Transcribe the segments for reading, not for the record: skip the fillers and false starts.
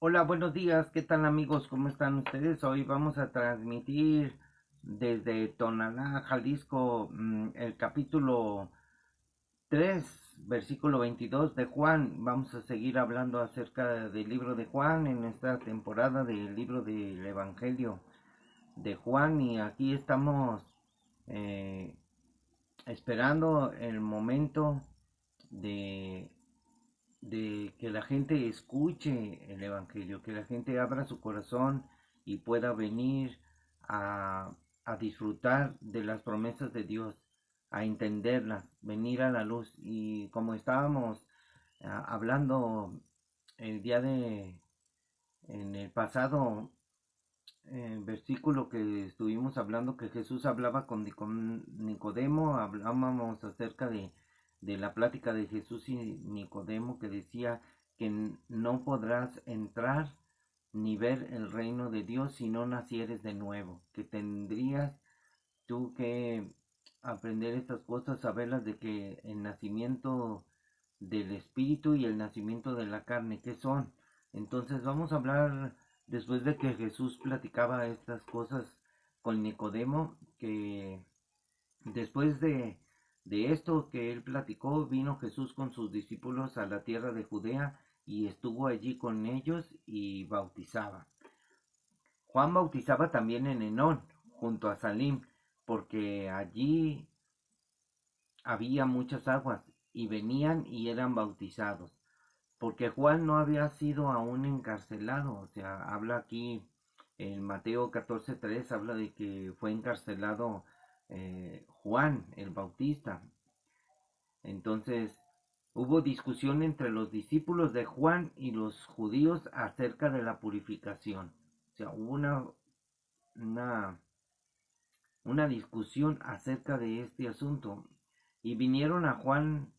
Hola, buenos días, ¿qué tal amigos? ¿Cómo están ustedes? Hoy vamos a transmitir desde Tonalá, Jalisco, el capítulo 3, versículo 22 de Juan. Vamos a seguir hablando acerca del libro de Juan en esta temporada del libro del Evangelio de Juan y aquí estamos eh, esperando el momento de que la gente escuche el Evangelio, que la gente abra su corazón y pueda venir a, a disfrutar de las promesas de Dios, a entenderlas, venir a la luz. Y como estábamos hablando el día en el pasado versículo que estuvimos hablando, que Jesús hablaba con Nicodemo, hablábamos acerca de la plática de Jesús y Nicodemo, que decía que no podrás entrar ni ver el reino de Dios si no nacieres de nuevo, que tendrías tú que aprender estas cosas, saberlas de que el nacimiento del espíritu y el nacimiento de la carne, ¿qué son? Entonces vamos a hablar después de que Jesús platicaba estas cosas con Nicodemo, que después de esto que él platicó, vino Jesús con sus discípulos a la tierra de Judea y estuvo allí con ellos y bautizaba. Juan bautizaba también en Enón, junto a Salim, porque allí había muchas aguas, y venían y eran bautizados. Porque Juan no había sido aún encarcelado, o sea, habla aquí en Mateo 14:3, habla de que fue encarcelado Juan el Bautista. Entonces, hubo discusión entre los discípulos de Juan y los judíos acerca de la purificación. O sea, hubo una, una discusión acerca de este asunto. Y vinieron a Juan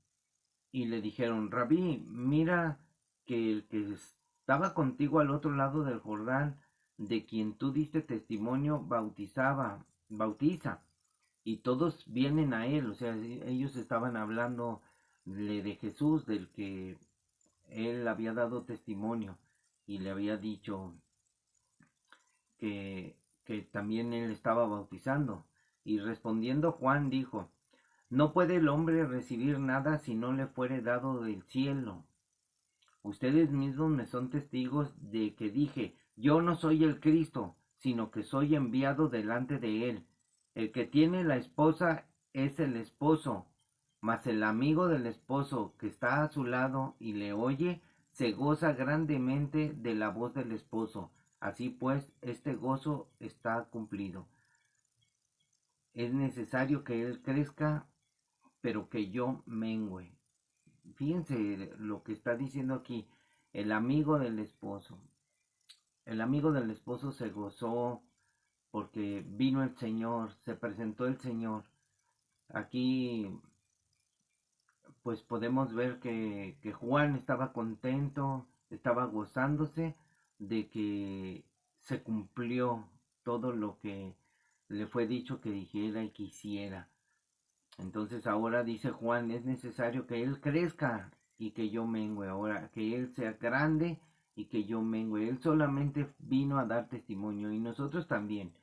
y le dijeron, Rabí, mira que el que estaba contigo al otro lado del Jordán, de quien tú diste testimonio, bautiza, y todos vienen a él, o sea, ellos estaban hablando de Jesús, del que él había dado testimonio, y le había dicho que también él estaba bautizando. Y respondiendo Juan dijo, no puede el hombre recibir nada si no le fuere dado del cielo. Ustedes mismos me son testigos de que dije, yo no soy el Cristo, sino que soy enviado delante de él. El que tiene la esposa es el esposo, mas el amigo del esposo que está a su lado y le oye, se goza grandemente de la voz del esposo. Así pues, este gozo está cumplido. Es necesario que él crezca, pero que yo mengüe. Fíjense lo que está diciendo aquí, el amigo del esposo. El amigo del esposo se gozó porque vino el Señor, se presentó el Señor. Aquí pues podemos ver que Juan estaba contento, estaba gozándose de que se cumplió todo lo que le fue dicho que dijera y que hiciera. Entonces ahora dice Juan, es necesario que él crezca y que yo mengüe. Ahora, que él sea grande y que yo mengüe. Él solamente vino a dar testimonio y nosotros también.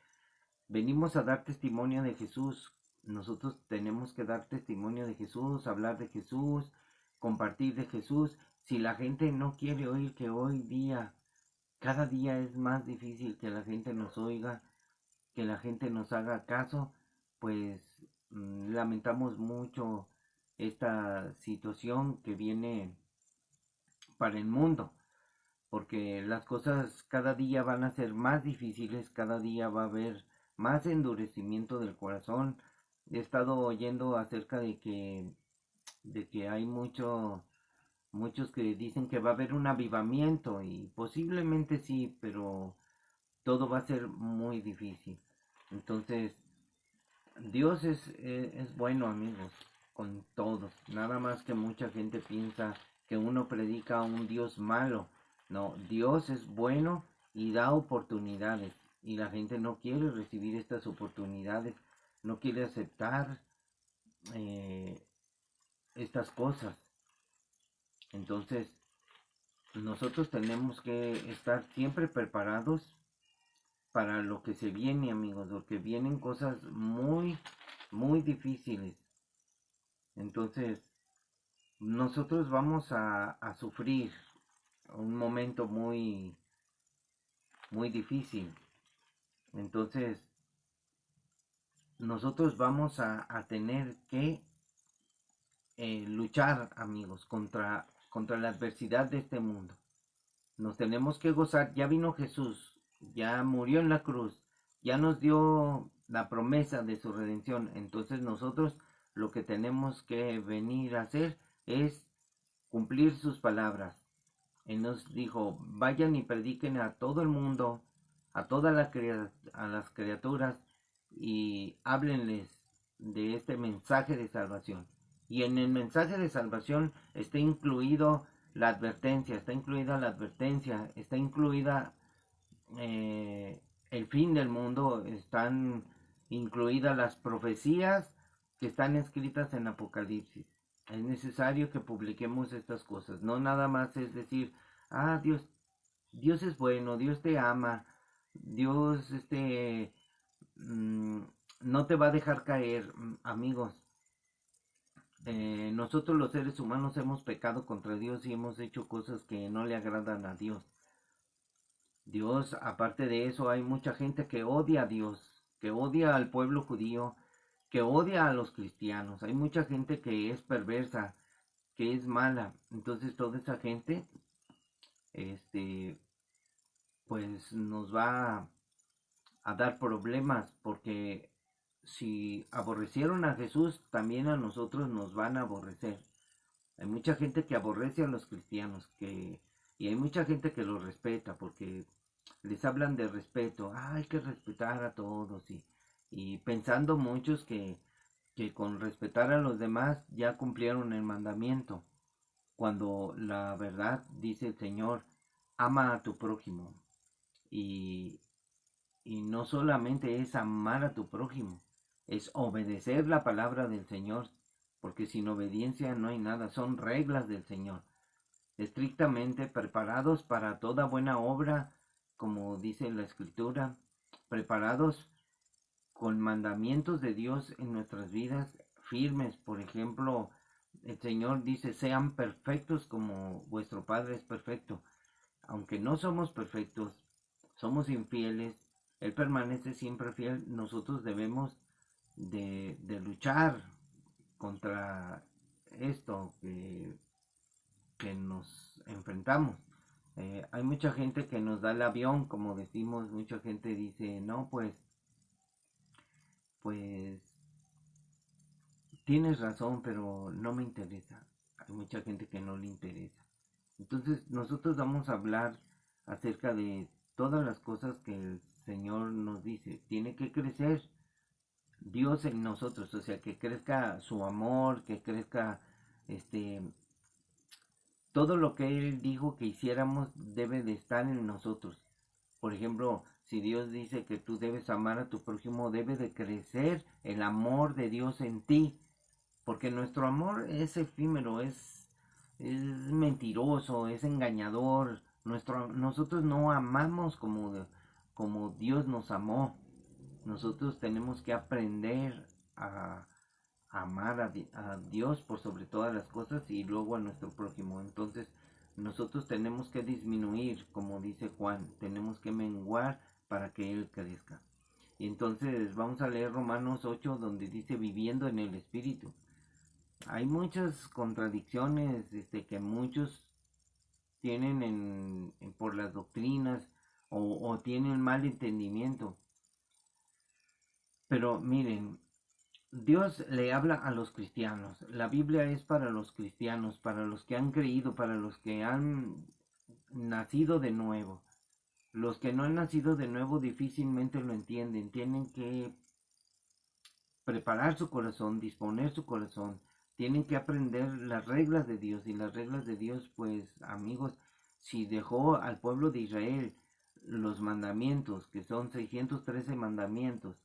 Venimos a dar testimonio de Jesús. Nosotros tenemos que dar testimonio de Jesús, hablar de Jesús, compartir de Jesús. Si la gente no quiere oír, que hoy día, cada día es más difícil que la gente nos oiga, que la gente nos haga caso, pues lamentamos mucho esta situación que viene para el mundo, porque las cosas cada día van a ser más difíciles, cada día va a haber más endurecimiento del corazón. He estado oyendo acerca de que hay muchos que dicen que va a haber un avivamiento y posiblemente sí, pero todo va a ser muy difícil. Entonces, Dios es bueno, amigos, con todos. Nada más que mucha gente piensa que uno predica a un Dios malo. No, Dios es bueno y da oportunidades. Y la gente no quiere recibir estas oportunidades, no quiere aceptar eh, estas cosas. Entonces, nosotros tenemos que estar siempre preparados para lo que se viene, amigos, porque vienen cosas muy, muy difíciles. Entonces, nosotros vamos a sufrir un momento muy, muy difícil. Entonces, nosotros vamos a tener que luchar, amigos, contra la adversidad de este mundo. Nos tenemos que gozar. Ya vino Jesús, ya murió en la cruz, ya nos dio la promesa de su redención. Entonces nosotros lo que tenemos que venir a hacer es cumplir sus palabras. Él nos dijo, vayan y prediquen a todo el mundo, a todas a las criaturas, y háblenles de este mensaje de salvación. Y en el mensaje de salvación está incluido la advertencia, está incluida el fin del mundo, están incluidas las profecías que están escritas en Apocalipsis. Es necesario que publiquemos estas cosas, no nada más es decir, ah, Dios es bueno, Dios te ama, Dios mm, no te va a dejar caer, amigos. Nosotros los seres humanos hemos pecado contra Dios y hemos hecho cosas que no le agradan a Dios. Dios, aparte de eso, hay mucha gente que odia a Dios, que odia al pueblo judío, que odia a los cristianos. Hay mucha gente que es perversa, que es mala. Entonces toda esa gente, este, pues nos va a dar problemas, porque si aborrecieron a Jesús, también a nosotros nos van a aborrecer. Hay mucha gente que aborrece a los cristianos, y hay mucha gente que los respeta, porque les hablan de respeto. Ah, hay que respetar a todos, y pensando muchos que con respetar a los demás ya cumplieron el mandamiento, cuando la verdad dice el Señor, ama a tu prójimo. Y, y no solamente es amar a tu prójimo, es obedecer la palabra del Señor, porque sin obediencia no hay nada, son reglas del Señor, estrictamente preparados para toda buena obra, como dice la Escritura, preparados con mandamientos de Dios en nuestras vidas, firmes. Por ejemplo, el Señor dice, sean perfectos como vuestro Padre es perfecto. Aunque no somos perfectos, somos infieles, Él permanece siempre fiel. Nosotros debemos de luchar contra esto que nos enfrentamos. Hay mucha gente que nos da el avión, como decimos, mucha gente dice, no, pues tienes razón, pero no me interesa. Hay mucha gente que no le interesa. Entonces nosotros vamos a hablar acerca de todas las cosas que el Señor nos dice. Tiene que crecer Dios en nosotros, o sea, que crezca su amor, que crezca este todo lo que Él dijo que hiciéramos debe de estar en nosotros. Por ejemplo, si Dios dice que tú debes amar a tu prójimo, debe de crecer el amor de Dios en ti. Porque nuestro amor es efímero, es mentiroso, es engañador. Nosotros no amamos como Dios nos amó. Nosotros tenemos que aprender a amar a Dios por sobre todas las cosas y luego a nuestro prójimo. Entonces nosotros tenemos que disminuir, como dice Juan, tenemos que menguar para que Él crezca. Y entonces vamos a leer Romanos 8 donde dice viviendo en el Espíritu. Hay muchas contradicciones que muchos tienen por las doctrinas o tienen mal entendimiento. Pero miren, Dios le habla a los cristianos. La Biblia es para los cristianos, para los que han creído, para los que han nacido de nuevo. Los que no han nacido de nuevo difícilmente lo entienden. Tienen que preparar su corazón, disponer su corazón. Tienen que aprender las reglas de Dios. Y las reglas de Dios, pues amigos, si dejó al pueblo de Israel los mandamientos, que son 613 mandamientos,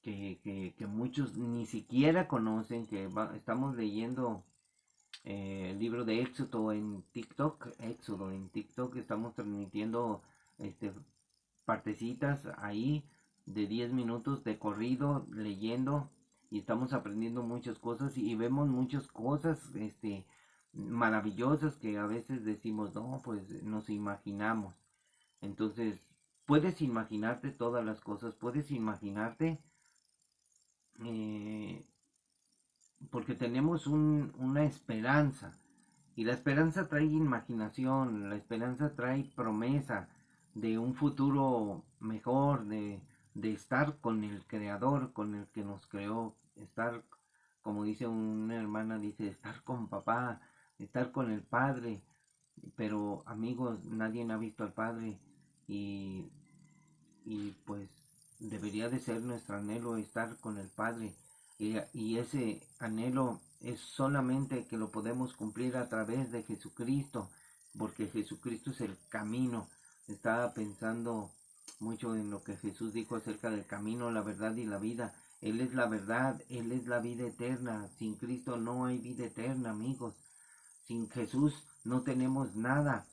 que muchos ni siquiera conocen, estamos leyendo el libro de Éxodo en TikTok estamos transmitiendo este, partecitas ahí de 10 minutos de corrido leyendo y estamos aprendiendo muchas cosas y vemos muchas cosas maravillosas que a veces decimos, no, pues nos imaginamos. Entonces, puedes imaginarte todas las cosas, puedes imaginarte eh, porque tenemos una esperanza. Y la esperanza trae imaginación, la esperanza trae promesa de un futuro mejor, de estar con el creador, con el que nos creó, estar, como dice una hermana, dice, estar con papá, estar con el padre. Pero amigos, nadie ha visto al padre y, y pues debería de ser nuestro anhelo estar con el padre y ese anhelo es solamente que lo podemos cumplir a través de Jesucristo, porque Jesucristo es el camino. Estaba pensando mucho en lo que Jesús dijo acerca del camino, la verdad y la vida. Él es la verdad, Él es la vida eterna. Sin Cristo no hay vida eterna, amigos. Sin Jesús no tenemos nada.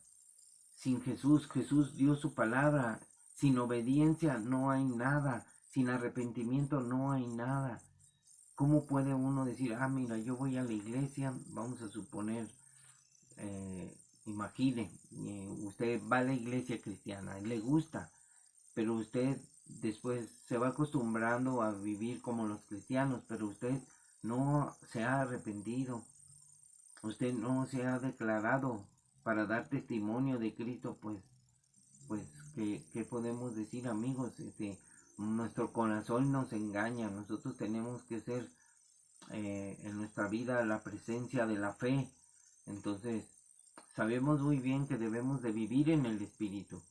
Sin Jesús, Jesús dio su palabra. Sin obediencia no hay nada. Sin arrepentimiento no hay nada. ¿Cómo puede uno decir, mira, yo voy a la iglesia, vamos a suponer, imagine, usted va a la iglesia cristiana, le gusta, pero usted después se va acostumbrando a vivir como los cristianos, pero usted no se ha arrepentido, usted no se ha declarado para dar testimonio de Cristo, pues, ¿qué podemos decir, amigos? Nuestro corazón nos engaña, nosotros tenemos que ser en nuestra vida la presencia de la fe. Entonces, sabemos muy bien que debemos de vivir en el Espíritu.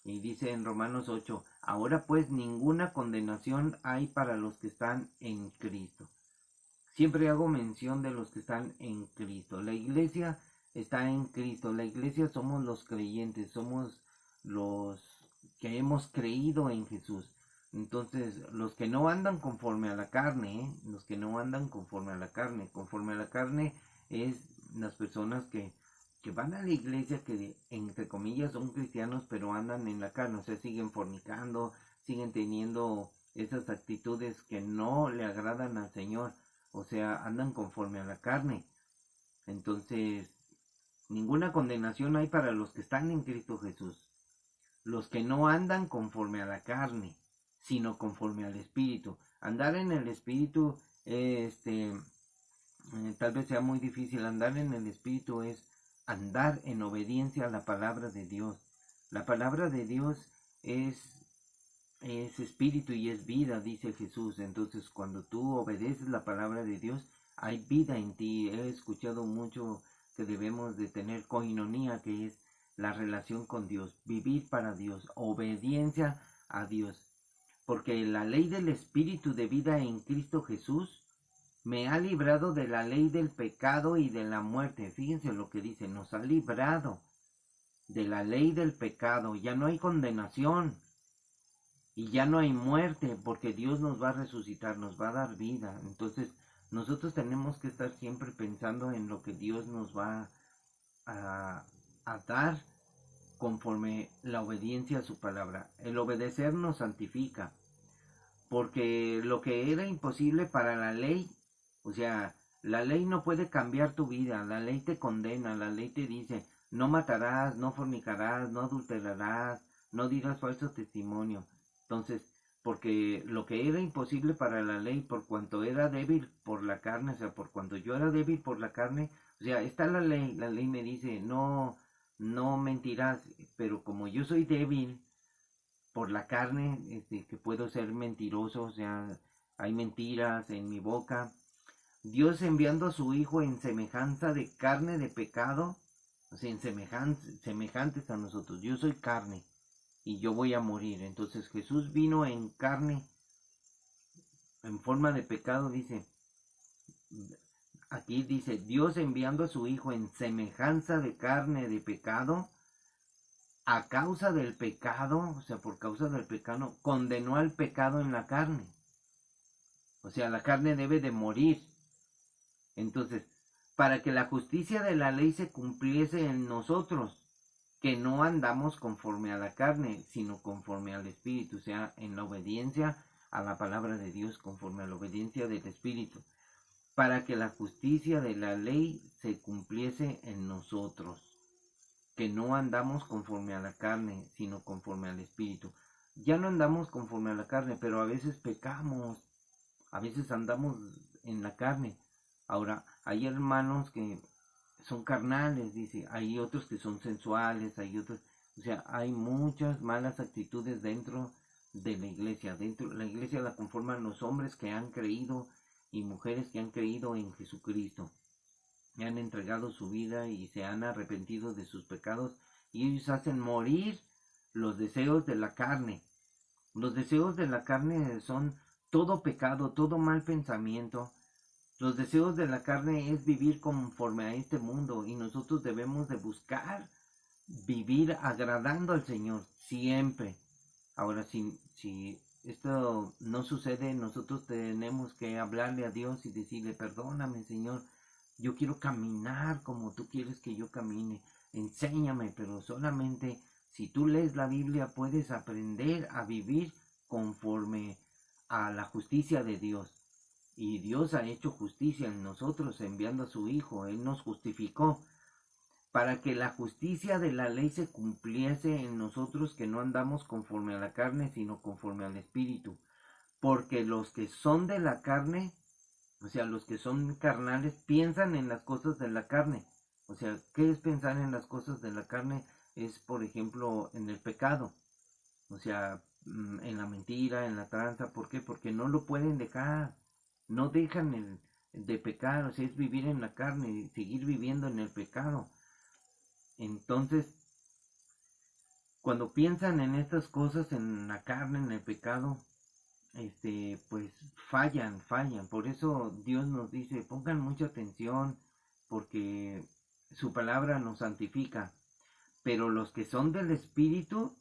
Y dice en Romanos 8, ahora pues ninguna condenación hay para los que están en Cristo. Siempre hago mención de los que están en Cristo. La iglesia está en Cristo. La iglesia somos los creyentes, somos los que hemos creído en Jesús. Entonces, los que no andan conforme a la carne, los que no andan conforme a la carne es las personas que van a la iglesia, que entre comillas son cristianos, pero andan en la carne, o sea, siguen fornicando, siguen teniendo esas actitudes que no le agradan al Señor, o sea, andan conforme a la carne. Entonces, ninguna condenación hay para los que están en Cristo Jesús, los que no andan conforme a la carne, sino conforme al Espíritu. Andar en el Espíritu, tal vez sea muy difícil. Andar en el Espíritu es andar en obediencia a la palabra de Dios. La palabra de Dios es espíritu y es vida, dice Jesús. Entonces, cuando tú obedeces la palabra de Dios, hay vida en ti. He escuchado mucho que debemos de tener coinonía, que es la relación con Dios, vivir para Dios, obediencia a Dios. Porque la ley del espíritu de vida en Cristo Jesús me ha librado de la ley del pecado y de la muerte. Fíjense lo que dice, nos ha librado de la ley del pecado. Ya no hay condenación y ya no hay muerte, porque Dios nos va a resucitar, nos va a dar vida. Entonces, nosotros tenemos que estar siempre pensando en lo que Dios nos va a dar conforme la obediencia a su palabra. El obedecer nos santifica, porque lo que era imposible para la ley, o sea, la ley no puede cambiar tu vida, la ley te condena, la ley te dice, no matarás, no fornicarás, no adulterarás, no dirás falso testimonio. Entonces, porque lo que era imposible para la ley, por cuanto era débil por la carne, o sea, por cuanto yo era débil por la carne, o sea, está la ley me dice, no, no mentirás, pero como yo soy débil, por la carne, que puedo ser mentiroso, o sea, hay mentiras en mi boca. Dios enviando a su Hijo en semejanza de carne de pecado, o sea, en semejantes a nosotros. Yo soy carne y yo voy a morir. Entonces Jesús vino en carne, en forma de pecado, dice, aquí dice, Dios enviando a su Hijo en semejanza de carne de pecado, a causa del pecado, o sea, por causa del pecado, condenó al pecado en la carne. O sea, la carne debe de morir. Entonces, para que la justicia de la ley se cumpliese en nosotros, que no andamos conforme a la carne, sino conforme al Espíritu, o sea, en la obediencia a la palabra de Dios, conforme a la obediencia del Espíritu, para que la justicia de la ley se cumpliese en nosotros, que no andamos conforme a la carne, sino conforme al Espíritu. Ya no andamos conforme a la carne, pero a veces pecamos, a veces andamos en la carne. Ahora, hay hermanos que son carnales, dice, hay otros que son sensuales, hay otros, o sea, hay muchas malas actitudes dentro de la iglesia. Dentro la iglesia la conforman los hombres que han creído y mujeres que han creído en Jesucristo, y han entregado su vida y se han arrepentido de sus pecados, y ellos hacen morir los deseos de la carne. Los deseos de la carne son todo pecado, todo mal pensamiento. Los deseos de la carne es vivir conforme a este mundo, y nosotros debemos de buscar vivir agradando al Señor siempre. Ahora, si esto no sucede, nosotros tenemos que hablarle a Dios y decirle: perdóname, Señor, yo quiero caminar como tú quieres que yo camine, enséñame. Pero solamente si tú lees la Biblia puedes aprender a vivir conforme a la justicia de Dios. Y Dios ha hecho justicia en nosotros enviando a su Hijo. Él nos justificó para que la justicia de la ley se cumpliese en nosotros, que no andamos conforme a la carne, sino conforme al Espíritu. Porque los que son de la carne, o sea, los que son carnales, piensan en las cosas de la carne. O sea, ¿qué es pensar en las cosas de la carne? Es, por ejemplo, en el pecado. O sea, en la mentira, en la tranza. ¿Por qué? Porque no lo pueden dejar. No dejan de pecar. O sea, es vivir en la carne y seguir viviendo en el pecado. Entonces, cuando piensan en estas cosas, en la carne, en el pecado, pues fallan. Por eso Dios nos dice: pongan mucha atención, porque su palabra nos santifica. Pero los que son del Espíritu,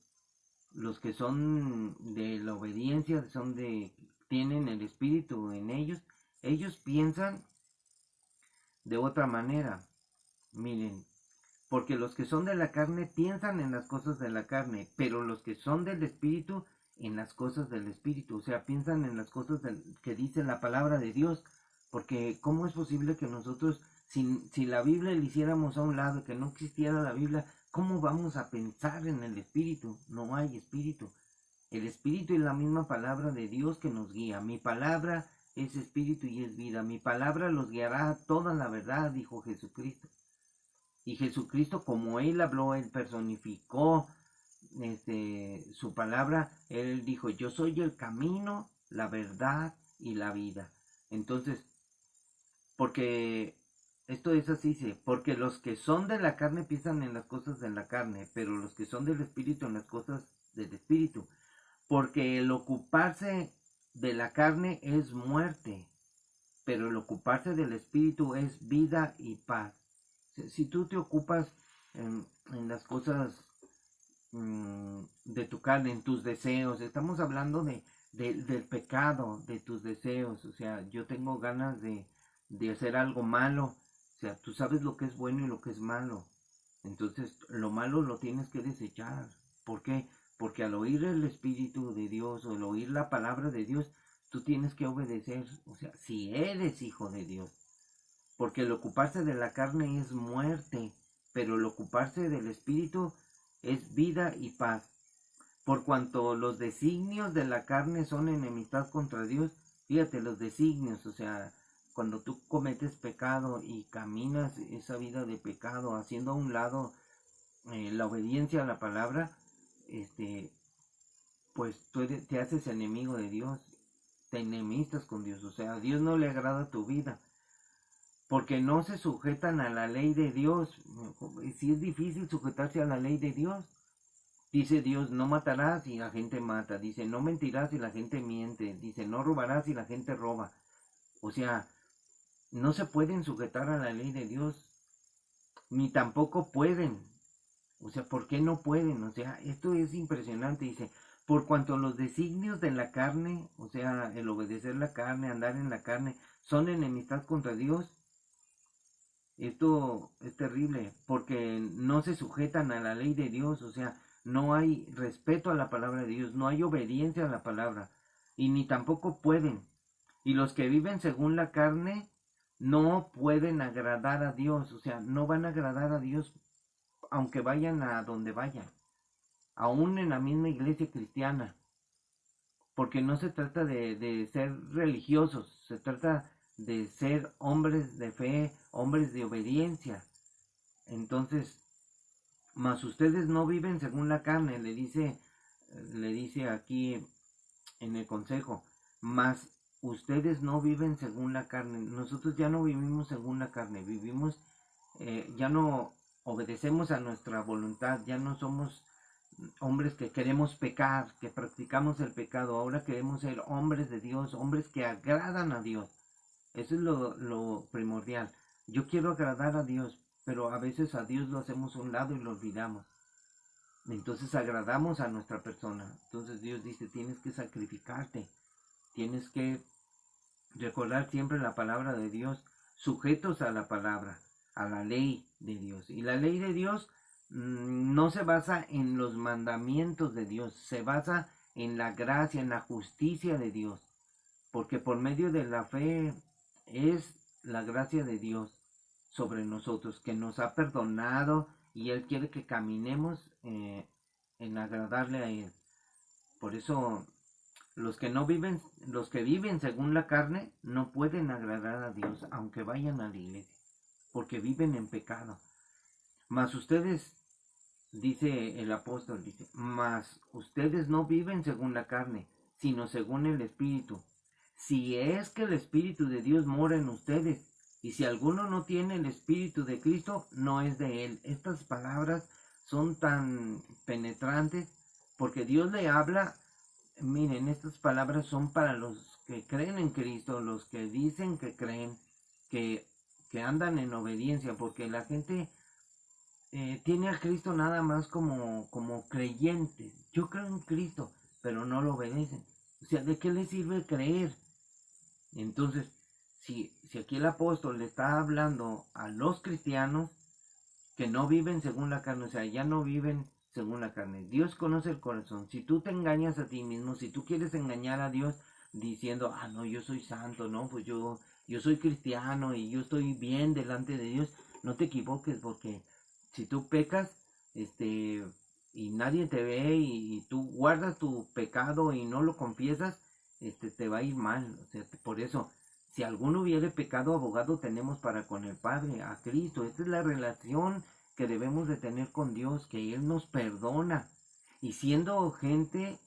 los que son de la obediencia, tienen el Espíritu en ellos piensan de otra manera. Miren, porque los que son de la carne piensan en las cosas de la carne, pero los que son del Espíritu en las cosas del Espíritu. O sea, piensan en las cosas que dice la palabra de Dios. Porque ¿cómo es posible que nosotros, si la Biblia la hiciéramos a un lado, que no existiera la Biblia, cómo vamos a pensar en el Espíritu? No hay Espíritu. El Espíritu es la misma palabra de Dios que nos guía. Mi palabra es Espíritu y es vida. Mi palabra los guiará a toda la verdad, dijo Jesucristo. Y Jesucristo, como Él habló, Él personificó su palabra. Él dijo: yo soy el camino, la verdad y la vida. Entonces, porque esto es así, dice: porque los que son de la carne piensan en las cosas de la carne, pero los que son del Espíritu en las cosas del Espíritu. Porque el ocuparse de la carne es muerte, pero el ocuparse del Espíritu es vida y paz. Si tú te ocupas en las cosas de tu carne, en tus deseos, estamos hablando del pecado, de tus deseos. O sea, yo tengo ganas de hacer algo malo. O sea, tú sabes lo que es bueno y lo que es malo. Entonces, lo malo lo tienes que desechar. ¿Por qué? Porque al oír el Espíritu de Dios, o al oír la palabra de Dios, tú tienes que obedecer. O sea, si eres hijo de Dios. Porque el ocuparse de la carne es muerte, pero el ocuparse del Espíritu es vida y paz. Por cuanto los designios de la carne son enemistad contra Dios. Fíjate, los designios, o sea, cuando tú cometes pecado y caminas esa vida de pecado, haciendo a un lado la obediencia a la palabra, pues tú te haces enemigo de Dios, te enemistas con Dios. O sea, a Dios no le agrada tu vida, porque no se sujetan a la ley de Dios. Si es difícil sujetarse a la ley de Dios. Dice Dios: no matarás, y la gente mata. Dice: no mentirás, y la gente miente. Dice: no robarás, y la gente roba. O sea, no se pueden sujetar a la ley de Dios, ni tampoco pueden. O sea, ¿por qué no pueden? O sea, esto es impresionante. Dice: por cuanto los designios de la carne, o sea, el obedecer la carne, andar en la carne, son enemistad contra Dios, Esto es terrible porque no se sujetan a la ley de Dios, o sea, no hay respeto a la palabra de Dios, no hay obediencia a la palabra y ni tampoco pueden. Y los que viven según la carne no pueden agradar a Dios, o sea, no van a agradar a Dios aunque vayan a donde vayan, aún en la misma iglesia cristiana, porque no se trata de ser religiosos, se trata de ser hombres de fe, hombres de obediencia. Entonces, mas ustedes no viven según la carne, le dice aquí en el consejo, mas ustedes no viven según la carne. Nosotros ya no vivimos según la carne, vivimos, ya no obedecemos a nuestra voluntad, ya no somos hombres que queremos pecar, que practicamos el pecado, ahora queremos ser hombres de Dios, hombres que agradan a Dios. Eso es lo primordial. Yo quiero agradar a Dios, pero a veces a Dios lo hacemos a un lado y lo olvidamos. Entonces agradamos a nuestra persona. Entonces Dios dice, tienes que sacrificarte, tienes que recordar siempre la palabra de Dios, sujetos a la palabra, a la ley de Dios. Y la ley de Dios no se basa en los mandamientos de Dios, se basa en la gracia, en la justicia de Dios, porque por medio de la fe es la gracia de Dios sobre nosotros, que nos ha perdonado y Él quiere que caminemos en agradarle a Él. Por eso los que viven según la carne, no pueden agradar a Dios, aunque vayan a la iglesia, porque viven en pecado. Mas ustedes, dice el apóstol, dice, mas ustedes no viven según la carne, sino según el Espíritu. Si es que el Espíritu de Dios mora en ustedes, y si alguno no tiene el Espíritu de Cristo, no es de él. Estas palabras son tan penetrantes, porque Dios le habla. Miren, estas palabras son para los que creen en Cristo, los que dicen que creen, que, que andan en obediencia, porque la gente tiene a Cristo nada más como creyentes. Yo creo en Cristo, pero no lo obedecen. O sea, ¿de qué les sirve creer? Entonces, si aquí el apóstol le está hablando a los cristianos que no viven según la carne, o sea, ya no viven según la carne. Dios conoce el corazón. Si tú te engañas a ti mismo, si tú quieres engañar a Dios diciendo, ah, no, yo soy santo, no, pues yo soy cristiano y yo estoy bien delante de Dios, no te equivoques, porque si tú pecas, y nadie te ve y tú guardas tu pecado y no lo confiesas, te va a ir mal. O sea, por eso, si alguno hubiere pecado, abogado tenemos para con el Padre, a Cristo. Esta es la relación que debemos de tener con Dios, que Él nos perdona. Y siendo gente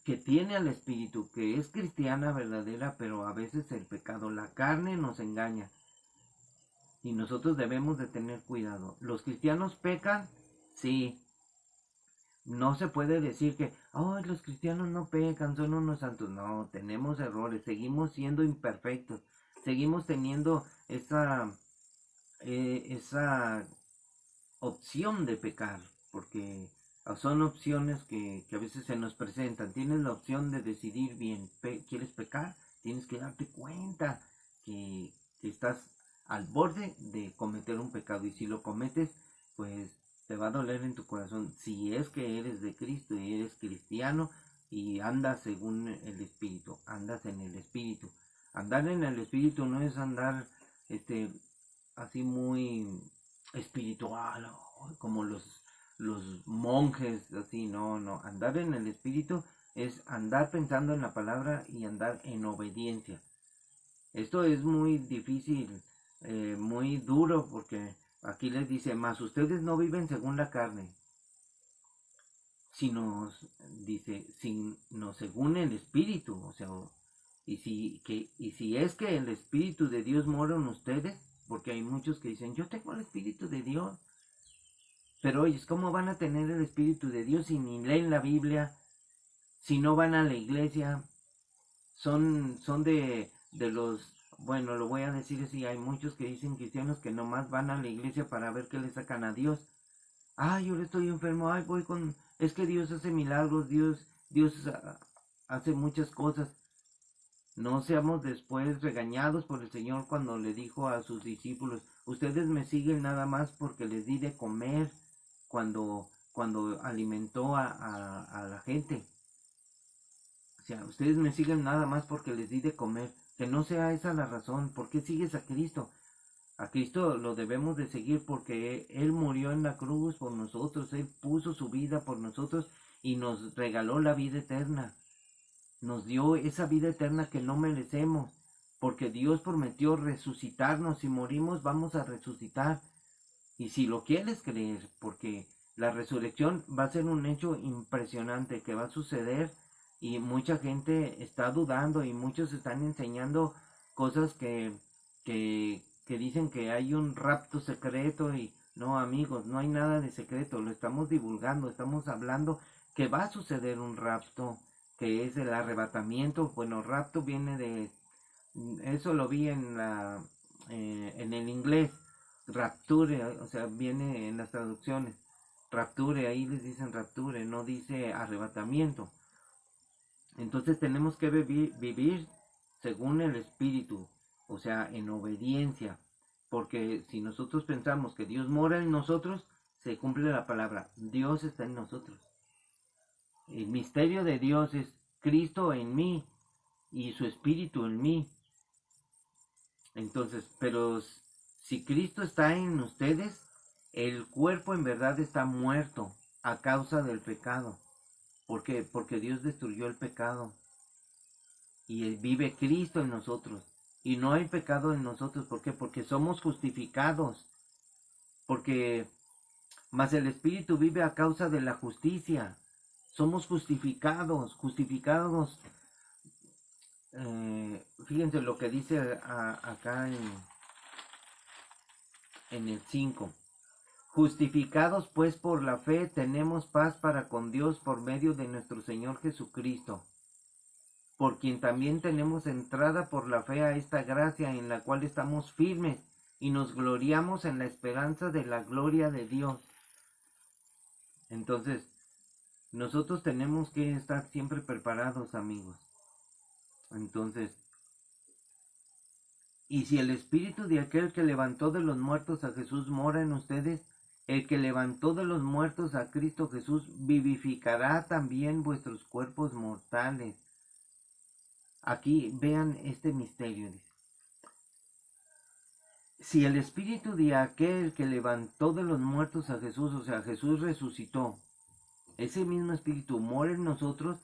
que tiene al Espíritu, que es cristiana verdadera, pero a veces el pecado, la carne nos engaña. Y nosotros debemos de tener cuidado. ¿Los cristianos pecan? Sí. No se puede decir que, oh, los cristianos no pecan, son unos santos. No, tenemos errores, seguimos siendo imperfectos, seguimos teniendo esa opción de pecar, porque son opciones que a veces se nos presentan. Tienes la opción de decidir bien, ¿quieres pecar? Tienes que darte cuenta que estás al borde de cometer un pecado, y si lo cometes, pues te va a doler en tu corazón. Si es que eres de Cristo y eres cristiano y andas según el Espíritu, andas en el Espíritu. Andar en el Espíritu no es andar así muy espiritual, como los monjes, así, no, andar en el Espíritu es andar pensando en la palabra y andar en obediencia. Esto es muy difícil, muy duro, porque aquí les dice, mas ustedes no viven según la carne, sino, dice, sino según el Espíritu. O sea, y si es que el Espíritu de Dios mora en ustedes, porque hay muchos que dicen, yo tengo el Espíritu de Dios, pero oye, ¿cómo van a tener el Espíritu de Dios si ni leen la Biblia, si no van a la iglesia? Son de los, bueno, lo voy a decir así, hay muchos que dicen cristianos que nomás van a la iglesia para ver qué le sacan a Dios. Ay, yo estoy enfermo, ay, es que Dios hace milagros, Dios hace muchas cosas. No seamos después regañados por el Señor cuando le dijo a sus discípulos, Ustedes me siguen nada más porque les di de comer cuando alimentó a la gente. O sea, ustedes me siguen nada más porque les di de comer. Que no sea esa la razón. ¿Por qué sigues a Cristo? A Cristo lo debemos de seguir porque Él murió en la cruz por nosotros. Él puso su vida por nosotros y nos regaló la vida eterna. Nos dio esa vida eterna que no merecemos. Porque Dios prometió resucitarnos. Si morimos vamos a resucitar. Y si lo quieres creer, porque la resurrección va a ser un hecho impresionante que va a suceder y mucha gente está dudando y muchos están enseñando cosas que dicen que hay un rapto secreto y no, amigos, no hay nada de secreto, lo estamos divulgando, estamos hablando que va a suceder un rapto, que es el arrebatamiento. Bueno, rapto viene de, eso lo vi en el inglés, rapture, o sea, viene en las traducciones, rapture, ahí les dicen rapture, no dice arrebatamiento. Entonces tenemos que vivir según el Espíritu, o sea, en obediencia, porque si nosotros pensamos que Dios mora en nosotros, se cumple la palabra, Dios está en nosotros. El misterio de Dios es Cristo en mí y su Espíritu en mí. Entonces, pero si Cristo está en ustedes, el cuerpo en verdad está muerto a causa del pecado. ¿Por qué? Porque Dios destruyó el pecado y vive Cristo en nosotros. Y no hay pecado en nosotros. ¿Por qué? Porque somos justificados. Porque más el Espíritu vive a causa de la justicia. Somos justificados, justificados. Fíjense lo que dice acá en el 5. Justificados pues por la fe tenemos paz para con Dios por medio de nuestro Señor Jesucristo, por quien también tenemos entrada por la fe a esta gracia en la cual estamos firmes y nos gloriamos en la esperanza de la gloria de Dios. Entonces, nosotros tenemos que estar siempre preparados, amigos. Entonces, y si el Espíritu de aquel que levantó de los muertos a Jesús mora en ustedes, el que levantó de los muertos a Cristo Jesús vivificará también vuestros cuerpos mortales. Aquí vean este misterio. Dice. Si el Espíritu de aquel que levantó de los muertos a Jesús, o sea, Jesús resucitó, ese mismo Espíritu mora en nosotros,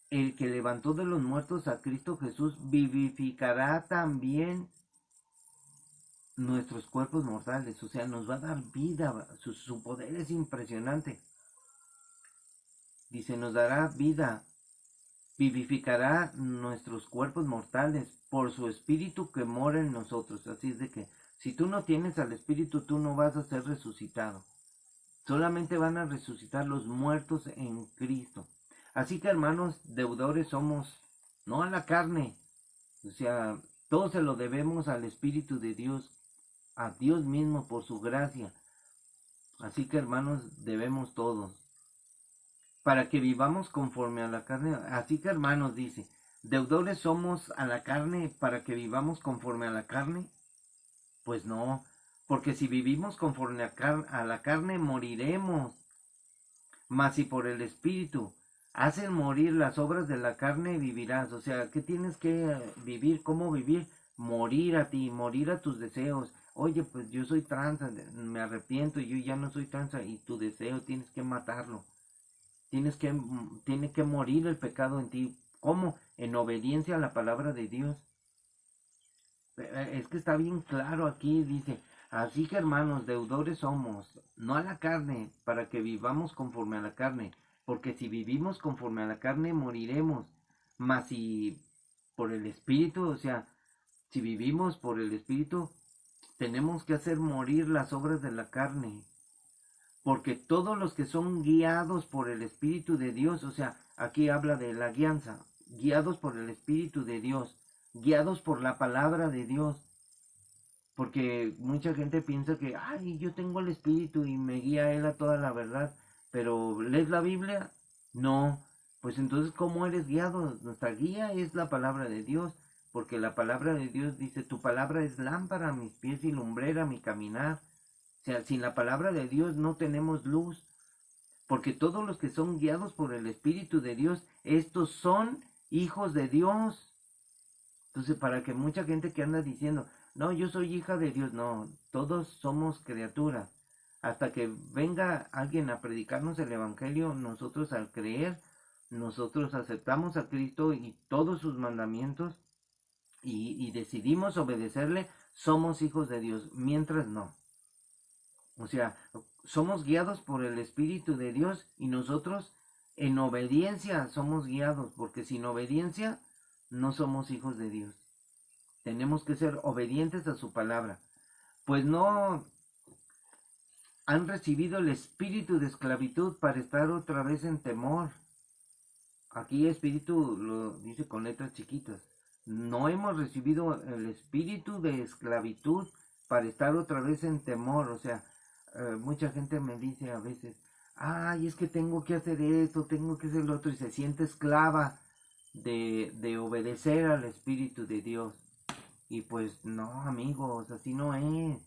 el que levantó de los muertos a Cristo Jesús vivificará también nuestros cuerpos mortales, o sea, nos va a dar vida, su poder es impresionante. Dice, nos dará vida, vivificará nuestros cuerpos mortales por su Espíritu que mora en nosotros. Así es de que, si tú no tienes al Espíritu, tú no vas a ser resucitado. Solamente van a resucitar los muertos en Cristo. Así que, hermanos, deudores somos, no a la carne, o sea, todo se lo debemos al Espíritu de Dios, a Dios mismo por su gracia. Así que, hermanos, debemos todos, para que vivamos conforme a la carne. Así que, hermanos, dice, deudores somos a la carne para que vivamos conforme a la carne. Pues no, porque si vivimos conforme a la carne moriremos. Mas si por el Espíritu hacen morir las obras de la carne, vivirás. O sea, ¿qué tienes que vivir? ¿Cómo vivir? Morir a ti, morir a tus deseos. Oye, pues yo soy tranza, me arrepiento, yo ya no soy tranza, y tu deseo tienes que matarlo. Tiene que morir el pecado en ti. ¿Cómo? En obediencia a la palabra de Dios. Es que está bien claro aquí, dice, así que hermanos, deudores somos, no a la carne, para que vivamos conforme a la carne, porque si vivimos conforme a la carne, moriremos. Mas si por el Espíritu, o sea, si vivimos por el Espíritu, tenemos que hacer morir las obras de la carne. Porque todos los que son guiados por el Espíritu de Dios, o sea, aquí habla de la guianza, guiados por el Espíritu de Dios, guiados por la palabra de Dios. Porque mucha gente piensa que, ay, yo tengo el Espíritu y me guía Él a toda la verdad, pero ¿lees la Biblia? No. Pues entonces, ¿cómo eres guiado? Nuestra guía es la palabra de Dios. porque la palabra de Dios dice, tu palabra es lámpara a mis pies y lumbrera a mi caminar. O sea, sin la palabra de Dios no tenemos luz, porque todos los que son guiados por el Espíritu de Dios, estos son hijos de Dios. Entonces, para que mucha gente que anda diciendo, no, yo soy hija de Dios, no, todos somos criaturas. Hasta que venga alguien a predicarnos el Evangelio, nosotros al creer, nosotros aceptamos a Cristo y todos sus mandamientos y decidimos obedecerle, somos hijos de Dios, mientras no. O sea, somos guiados por el Espíritu de Dios y nosotros en obediencia somos guiados, porque sin obediencia no somos hijos de Dios. Tenemos que ser obedientes a su palabra, pues no han recibido el espíritu de esclavitud para estar otra vez en temor. Aquí espíritu lo dice con letras chiquitas. No hemos recibido el espíritu de esclavitud para estar otra vez en temor. O sea, mucha gente me dice a veces, ay, es que tengo que hacer esto, tengo que hacer lo otro, y se siente esclava de obedecer al Espíritu de Dios. Y pues no, amigos, así no es.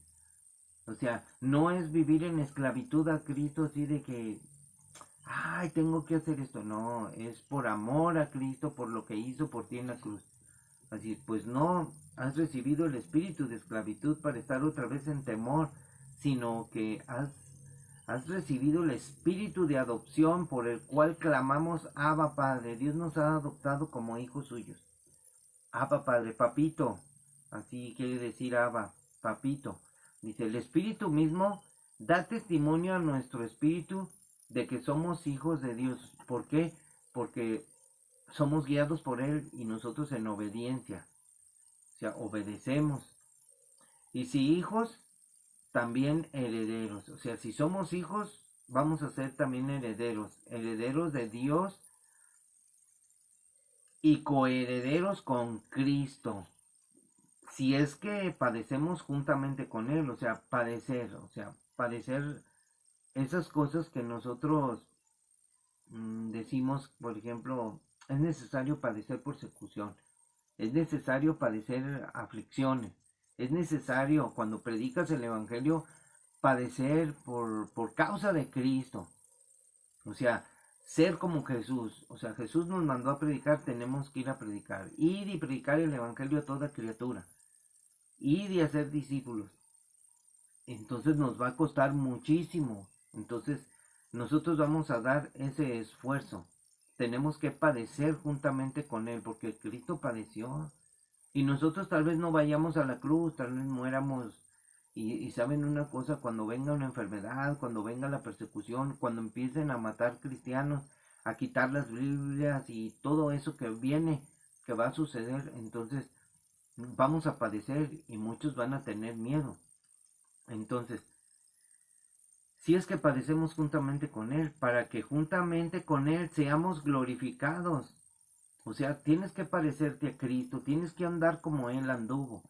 O sea, no es vivir en esclavitud a Cristo así de que, ay, tengo que hacer esto. No, es por amor a Cristo, por lo que hizo por ti en la cruz. Así, pues no has recibido el espíritu de esclavitud para estar otra vez en temor, sino que has recibido el espíritu de adopción por el cual clamamos, Abba Padre. Dios nos ha adoptado como hijos suyos. Abba Padre, papito. Así quiere decir Abba, papito. Dice, el Espíritu mismo da testimonio a nuestro espíritu de que somos hijos de Dios. ¿Por qué? Porque somos guiados por Él y nosotros en obediencia. O sea, obedecemos. Y si hijos, también herederos. O sea, si somos hijos, vamos a ser también herederos. Herederos de Dios y coherederos con Cristo. Si es que padecemos juntamente con Él, o sea, padecer esas cosas que nosotros decimos, por ejemplo, es necesario padecer persecución, es necesario padecer aflicciones, es necesario cuando predicas el Evangelio padecer por causa de Cristo, o sea, ser como Jesús, o sea, Jesús nos mandó a predicar, tenemos que ir a predicar, ir y predicar el Evangelio a toda criatura, ir y hacer discípulos. Entonces nos va a costar muchísimo. Entonces nosotros vamos a dar ese esfuerzo. Tenemos que padecer juntamente con Él, porque Cristo padeció. Y nosotros tal vez no vayamos a la cruz, tal vez muéramos. Y saben una cosa, cuando venga una enfermedad, cuando venga la persecución, cuando empiecen a matar cristianos, a quitar las Biblias y todo eso que viene, que va a suceder, entonces vamos a padecer y muchos van a tener miedo. Entonces, si es que padecemos juntamente con Él, para que juntamente con Él seamos glorificados. O sea, tienes que parecerte a Cristo, tienes que andar como Él anduvo.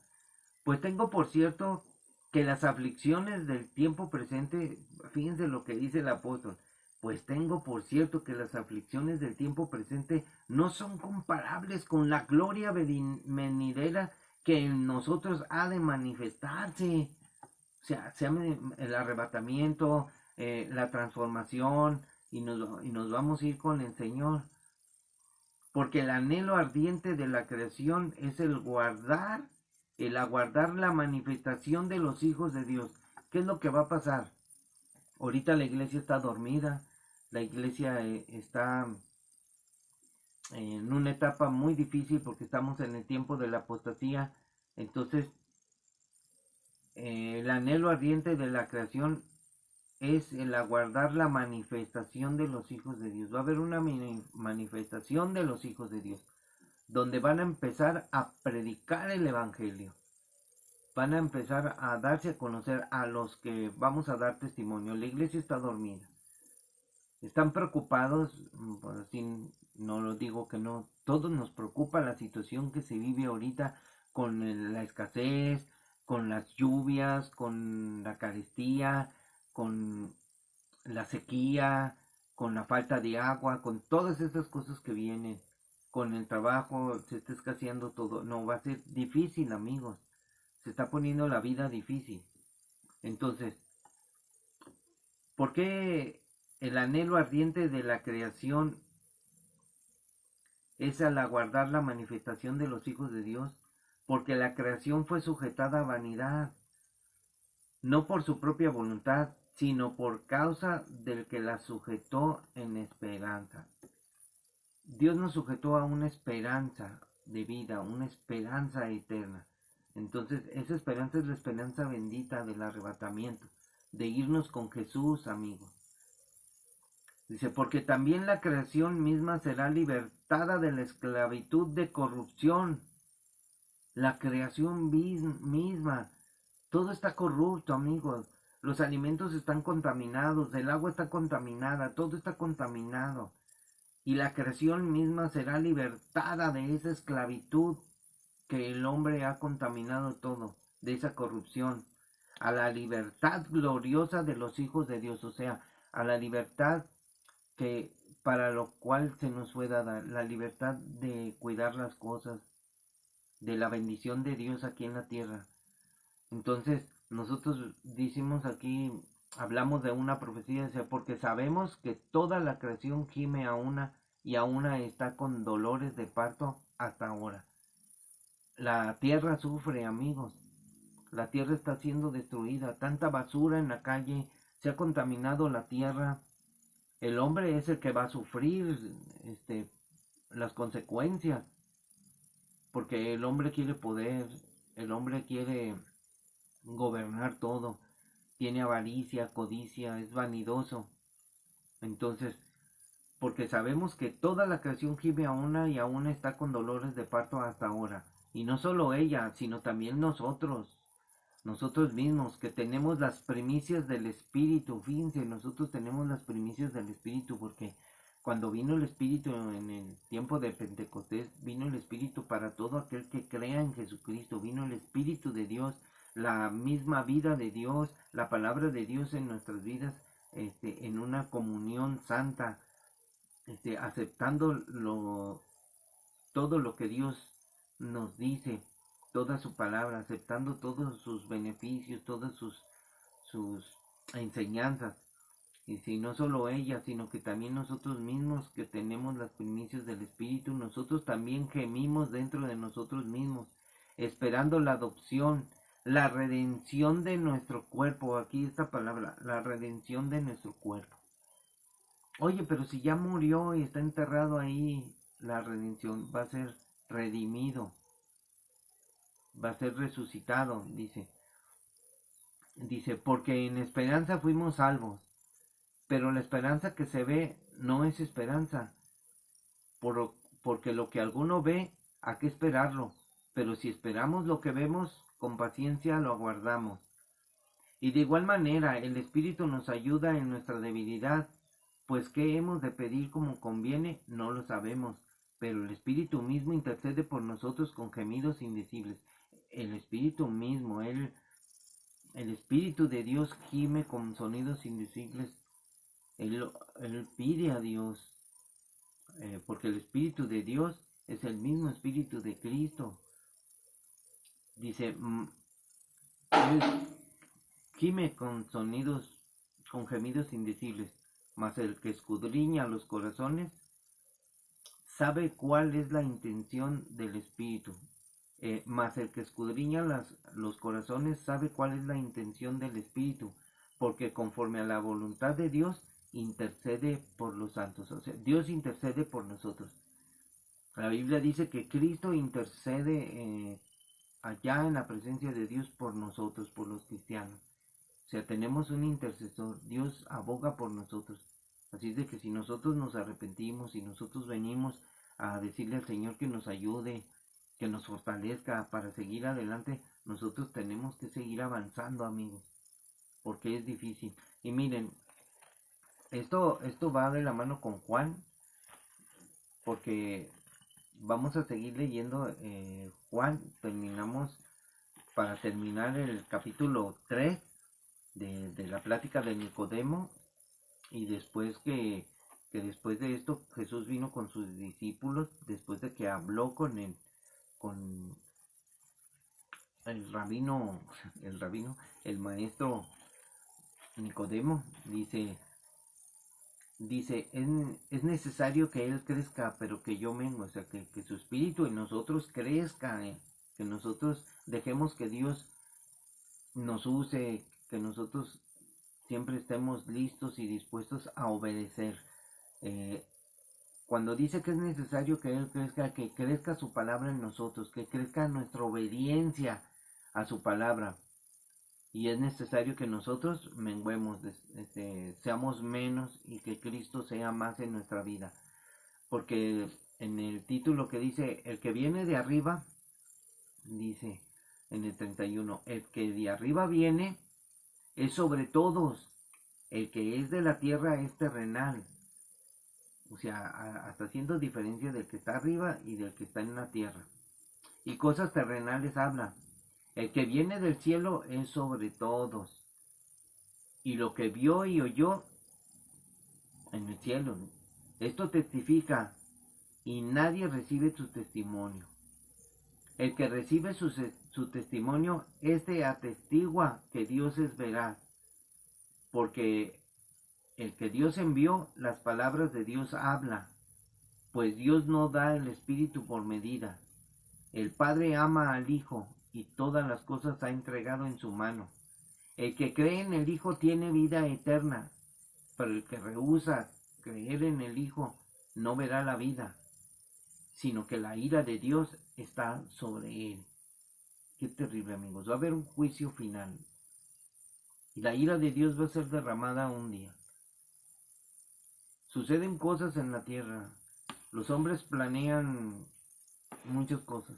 Pues tengo por cierto que las aflicciones del tiempo presente, fíjense lo que dice el apóstol, pues tengo por cierto que las aflicciones del tiempo presente no son comparables con la gloria venidera que en nosotros ha de manifestarse. O sea el arrebatamiento, la transformación, y nos vamos a ir con el Señor. Porque el anhelo ardiente de la creación es el aguardar la manifestación de los hijos de Dios. ¿Qué es lo que va a pasar? Ahorita la iglesia está dormida, la iglesia está en una etapa muy difícil porque estamos en el tiempo de la apostasía. Entonces, el anhelo ardiente de la creación es el aguardar la manifestación de los hijos de Dios. Va a haber una manifestación de los hijos de Dios, donde van a empezar a predicar el Evangelio. Van a empezar a darse a conocer a los que vamos a dar testimonio. La iglesia está dormida. Están preocupados, pues así no lo digo que no, todos nos preocupa la situación que se vive ahorita con la escasez, con las lluvias, con la carestía, con la sequía, con la falta de agua, con todas esas cosas que vienen. con el trabajo, se está escaseando todo. No, va a ser difícil, amigos. Se está poniendo la vida difícil. Entonces, ¿por qué el anhelo ardiente de la creación es al aguardar la manifestación de los hijos de Dios? Porque la creación fue sujetada a vanidad, no por su propia voluntad, sino por causa del que la sujetó en esperanza. Dios nos sujetó a una esperanza de vida, una esperanza eterna. Entonces, esa esperanza es la esperanza bendita del arrebatamiento, de irnos con Jesús, amigos. Dice, porque también la creación misma será libertada de la esclavitud de corrupción. La creación misma, todo está corrupto, amigos. Los alimentos están contaminados, el agua está contaminada, todo está contaminado. Y la creación misma será libertada de esa esclavitud que el hombre ha contaminado todo, de esa corrupción, a la libertad gloriosa de los hijos de Dios, o sea, a la libertad que para lo cual se nos fue dada, la libertad de cuidar las cosas, de la bendición de Dios aquí en la tierra. Entonces, nosotros decimos aquí, hablamos de una profecía, porque sabemos que toda la creación gime a una y a una está con dolores de parto hasta ahora. La tierra sufre, amigos. La tierra está siendo destruida. Tanta basura en la calle. Se ha contaminado la tierra. El hombre es el que va a sufrir las consecuencias. Porque el hombre quiere poder. El hombre quiere gobernar todo. Tiene avaricia, codicia, es vanidoso. Entonces, porque sabemos que toda la creación gime a una y a una está con dolores de parto hasta ahora. Y no solo ella, sino también nosotros mismos, que tenemos las primicias del Espíritu. Fíjense, nosotros tenemos las primicias del Espíritu, porque cuando vino el Espíritu en el tiempo de Pentecostés, vino el Espíritu para todo aquel que crea en Jesucristo, vino el Espíritu de Dios, la misma vida de Dios, la palabra de Dios en nuestras vidas, en una comunión santa, aceptando todo lo que Dios nos dice, toda su palabra, aceptando todos sus beneficios, todas sus enseñanzas. Y si no solo ella, sino que también nosotros mismos que tenemos las primicias del Espíritu, nosotros también gemimos dentro de nosotros mismos, esperando la adopción, la redención de nuestro cuerpo. Aquí esta palabra, la redención de nuestro cuerpo. Oye, pero si ya murió y está enterrado ahí, la redención va a ser redimido, va a ser resucitado, dice. Dice, porque en esperanza fuimos salvos, pero la esperanza que se ve no es esperanza, por, porque lo que alguno ve, hay que esperarlo, pero si esperamos lo que vemos, con paciencia lo aguardamos. Y de igual manera, el Espíritu nos ayuda en nuestra debilidad, pues qué hemos de pedir como conviene, no lo sabemos, pero el Espíritu mismo intercede por nosotros con gemidos indecibles. El Espíritu mismo, el Espíritu de Dios gime con sonidos indecibles. Él pide a Dios, porque el Espíritu de Dios es el mismo Espíritu de Cristo. Dice, él gime con gemidos indecibles, mas el que escudriña los corazones sabe cuál es la intención del Espíritu. Mas el que escudriña los corazones sabe cuál es la intención del Espíritu, porque conforme a la voluntad de Dios intercede por los santos. O sea, Dios intercede por nosotros. La Biblia dice que Cristo intercede allá en la presencia de Dios por nosotros, por los cristianos. O sea, tenemos un intercesor, Dios aboga por nosotros. Así es de que si nosotros nos arrepentimos, si nosotros venimos a decirle al Señor que nos ayude, que nos fortalezca para seguir adelante, nosotros tenemos que seguir avanzando, amigos, porque es difícil. Y miren, esto va de la mano con Juan, porque vamos a seguir leyendo Juan, para terminar el capítulo 3 de la plática de Nicodemo, y después que que después de esto Jesús vino con sus discípulos, después de que habló con el rabino, el maestro Nicodemo, dice, es necesario que Él crezca, pero que yo mengue, o sea, que su espíritu en nosotros crezca, que nosotros dejemos que Dios nos use, que nosotros siempre estemos listos y dispuestos a obedecer. Eh, Cuando dice que es necesario que Él crezca, que crezca su palabra en nosotros, que crezca nuestra obediencia a su palabra. Y es necesario que nosotros menguemos, seamos menos y que Cristo sea más en nuestra vida. Porque en el título que dice, el que viene de arriba, dice en el 31, el que de arriba viene es sobre todos, el que es de la tierra es terrenal. O sea, hasta haciendo diferencia del que está arriba y del que está en la tierra. Y cosas terrenales habla. El que viene del cielo es sobre todos. Y lo que vio y oyó en el cielo. Esto testifica y nadie recibe su testimonio. El que recibe su testimonio, este atestigua que Dios es veraz. Porque el que Dios envió, las palabras de Dios habla. Pues Dios no da el Espíritu por medida. El Padre ama al Hijo y todas las cosas ha entregado en su mano. El que cree en el Hijo tiene vida eterna, pero el que rehúsa creer en el Hijo no verá la vida, sino que la ira de Dios está sobre él. Qué terrible, amigos. Va a haber un juicio final. Y la ira de Dios va a ser derramada un día. Suceden cosas en la tierra. Los hombres planean muchas cosas.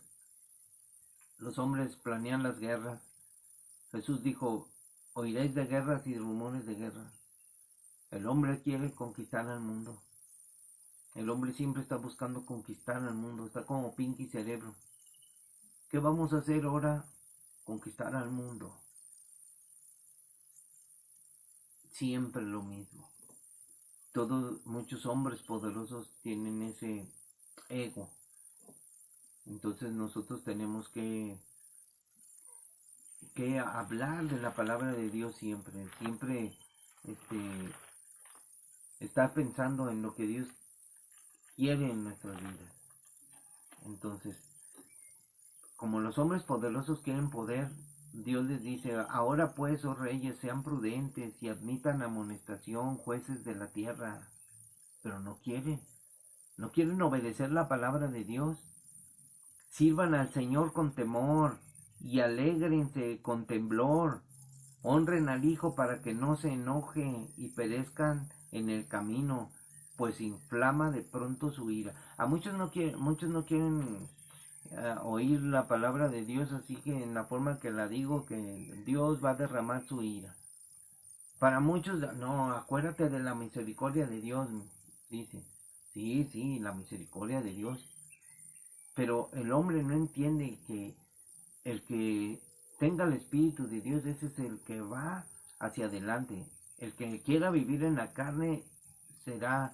Los hombres planean las guerras. Jesús dijo, oiréis de guerras y rumores de guerra. El hombre quiere conquistar al mundo. El hombre siempre está buscando conquistar al mundo. Está como Pinky Cerebro. ¿Qué vamos a hacer ahora? Conquistar al mundo. Siempre lo mismo. Muchos hombres poderosos tienen ese ego. Entonces nosotros tenemos que hablar de la palabra de Dios siempre. Siempre estar pensando en lo que Dios quiere en nuestras vidas. Entonces, como los hombres poderosos quieren poder, Dios les dice, ahora pues, oh reyes, sean prudentes y admitan amonestación, jueces de la tierra. Pero no quieren obedecer la palabra de Dios. Sirvan al Señor con temor y alégrense con temblor. Honren al Hijo para que no se enoje y perezcan en el camino, pues inflama de pronto su ira. A muchos no quieren oír la palabra de Dios, así que en la forma que la digo, que Dios va a derramar su ira. Para muchos, no, acuérdate de la misericordia de Dios, dice. Sí, la misericordia de Dios. Pero el hombre no entiende que el que tenga el Espíritu de Dios, ese es el que va hacia adelante. El que quiera vivir en la carne, será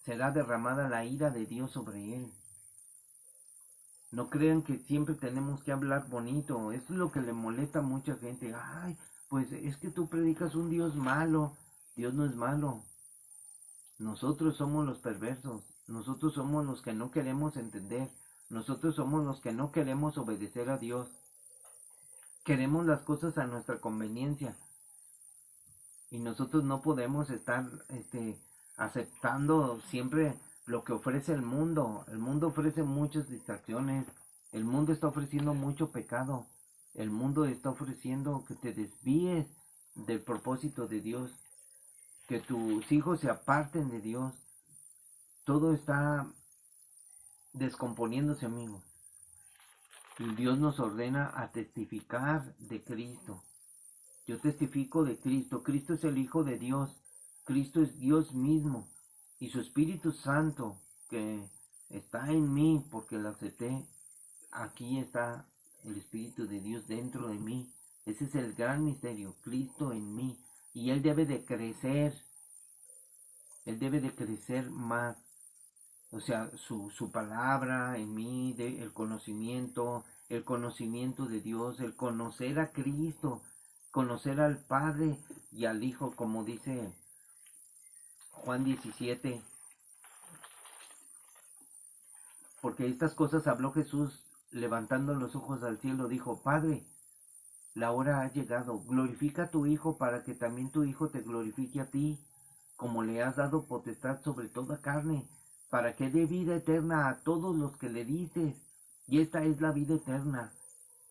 derramada la ira de Dios sobre él. No crean que siempre tenemos que hablar bonito. Eso es lo que le molesta a mucha gente. Ay, pues es que tú predicas un Dios malo. Dios no es malo. Nosotros somos los perversos. Nosotros somos los que no queremos entender. Nosotros somos los que no queremos obedecer a Dios. Queremos las cosas a nuestra conveniencia. Y nosotros no podemos estar aceptando siempre lo que ofrece el mundo. El mundo ofrece muchas distracciones. El mundo está ofreciendo mucho pecado. El mundo está ofreciendo que te desvíes del propósito de Dios. Que tus hijos se aparten de Dios. Todo está descomponiéndose, amigos. Y Dios nos ordena a testificar de Cristo. Yo testifico de Cristo. Cristo es el Hijo de Dios. Cristo es Dios mismo. Y su Espíritu Santo, que está en mí porque lo acepté, aquí está el Espíritu de Dios dentro de mí. Ese es el gran misterio. Cristo en mí. Y Él debe de crecer. Él debe de crecer más. O sea, su palabra en mí, el conocimiento de Dios, el conocer a Cristo, conocer al Padre y al Hijo, como dice Juan 17. Porque estas cosas habló Jesús levantando los ojos al cielo, dijo, Padre, la hora ha llegado, glorifica a tu Hijo para que también tu Hijo te glorifique a ti, como le has dado potestad sobre toda carne, para que dé vida eterna a todos los que le dices. Y esta es la vida eterna,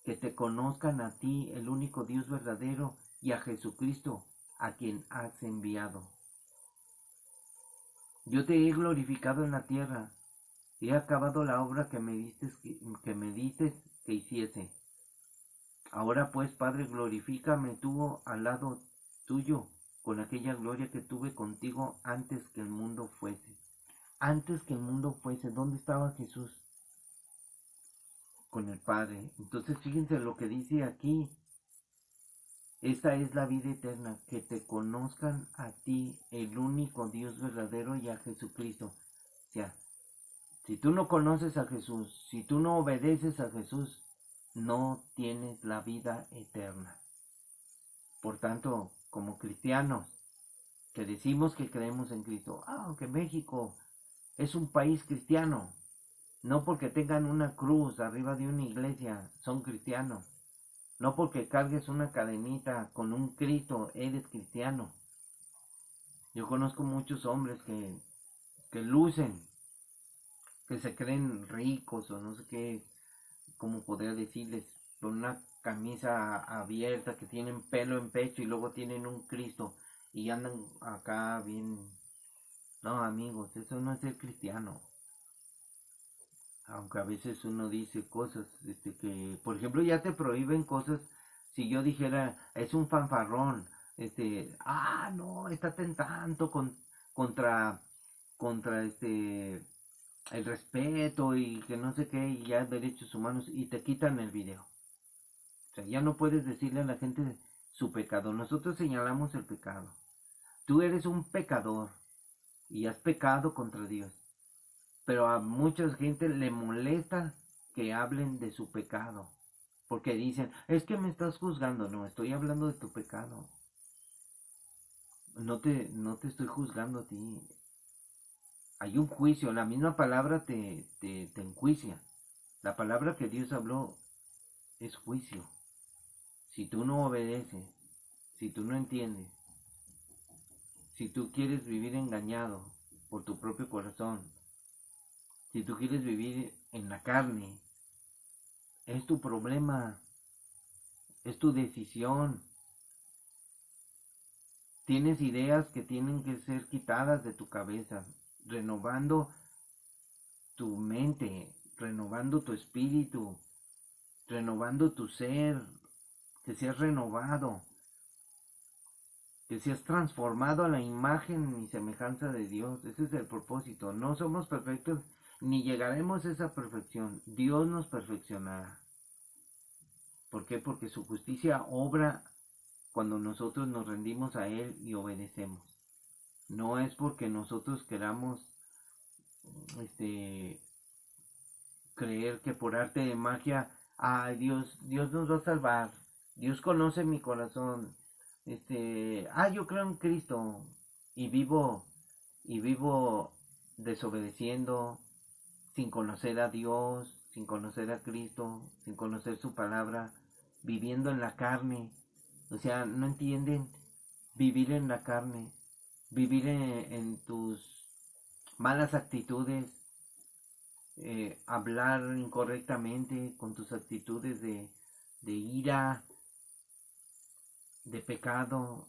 que te conozcan a ti, el único Dios verdadero, y a Jesucristo, a quien has enviado. Yo te he glorificado en la tierra, he acabado la obra que me dices que hiciese. Ahora pues, Padre, glorifícame tú al lado tuyo, con aquella gloria que tuve contigo antes que el mundo fuese. Antes que el mundo fuese, ¿dónde estaba Jesús? Con el Padre. Entonces fíjense lo que dice aquí. Esta es la vida eterna, que te conozcan a ti, el único Dios verdadero, y a Jesucristo. O sea, si tú no conoces a Jesús, si tú no obedeces a Jesús, no tienes la vida eterna. Por tanto, como cristianos, que decimos que creemos en Cristo, aunque México es un país cristiano, no porque tengan una cruz arriba de una iglesia, son cristianos. No porque cargues una cadenita con un Cristo, eres cristiano. Yo conozco muchos hombres que lucen, que se creen ricos o no sé qué, cómo podría decirles, con una camisa abierta, que tienen pelo en pecho y luego tienen un Cristo y andan acá bien. No, amigos, eso no es ser cristiano. Aunque a veces uno dice cosas, que, por ejemplo, ya te prohíben cosas. Si yo dijera, es un fanfarrón, no, está atentando contra, el respeto y que no sé qué, y ya derechos humanos, y te quitan el video. O sea, ya no puedes decirle a la gente su pecado. Nosotros señalamos el pecado. Tú eres un pecador y has pecado contra Dios. Pero a mucha gente le molesta que hablen de su pecado. Porque dicen, es que me estás juzgando. No, estoy hablando de tu pecado. No te estoy juzgando a ti. Hay un juicio. La misma palabra te enjuicia. La palabra que Dios habló es juicio. Si tú no obedeces, si tú no entiendes, si tú quieres vivir engañado por tu propio corazón, si tú quieres vivir en la carne, es tu problema, es tu decisión. Tienes ideas que tienen que ser quitadas de tu cabeza, renovando tu mente, renovando tu espíritu, renovando tu ser, que seas renovado, que seas transformado a la imagen y semejanza de Dios. Ese es el propósito. No somos perfectos ni llegaremos a esa perfección. Dios nos perfeccionará. ¿Por qué? Porque su justicia obra cuando nosotros nos rendimos a Él y obedecemos. No es porque nosotros queramos este, creer que por arte de magia, Dios nos va a salvar. Dios conoce mi corazón. Yo creo en Cristo y vivo desobedeciendo, sin conocer a Dios, sin conocer a Cristo, sin conocer su palabra, viviendo en la carne. O sea, no entienden vivir en la carne, vivir en tus malas actitudes, hablar incorrectamente con tus actitudes de ira, de pecado,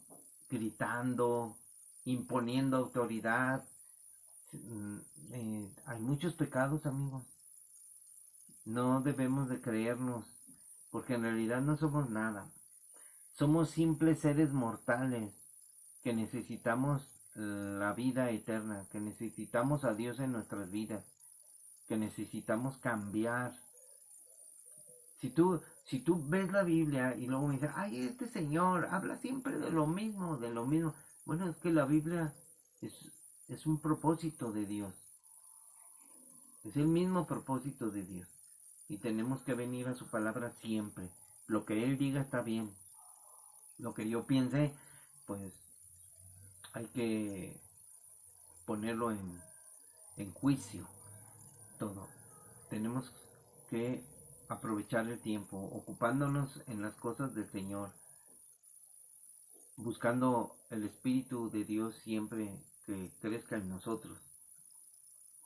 gritando, imponiendo autoridad. Hay muchos pecados, amigos. No debemos de creernos, porque en realidad no somos nada. Somos simples seres mortales que necesitamos la vida eterna, que necesitamos a Dios en nuestras vidas, que necesitamos cambiar. Si tú ves la Biblia y luego me dices, ay, este señor habla siempre de lo mismo, de lo mismo. Bueno, es que la Biblia es, es un propósito de Dios. Es el mismo propósito de Dios. Y tenemos que venir a su palabra siempre. Lo que Él diga está bien. Lo que yo piense, pues hay que ponerlo en juicio. Todo. Tenemos que aprovechar el tiempo, ocupándonos en las cosas del Señor, buscando el Espíritu de Dios siempre que crezca en nosotros.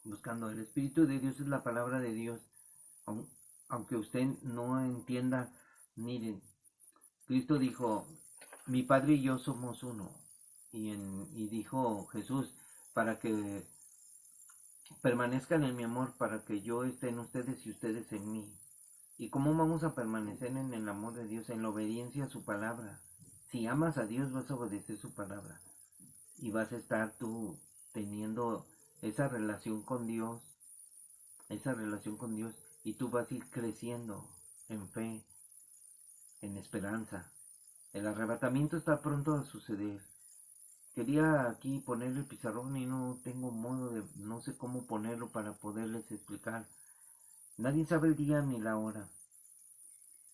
Buscando el Espíritu de Dios es la palabra de Dios. Aunque usted no entienda, miren, Cristo dijo, mi Padre y yo somos uno. Y dijo Jesús, para que permanezcan en mi amor, para que yo esté en ustedes y ustedes en mí. ¿Y cómo vamos a permanecer en el amor de Dios? En la obediencia a su palabra. Si amas a Dios, vas a obedecer su palabra. Y vas a estar tú teniendo esa relación con Dios. Y tú vas a ir creciendo en fe, en esperanza. El arrebatamiento está pronto a suceder. Quería aquí poner el pizarrón y no tengo modo de, no sé cómo ponerlo para poderles explicar. Nadie sabe el día ni la hora,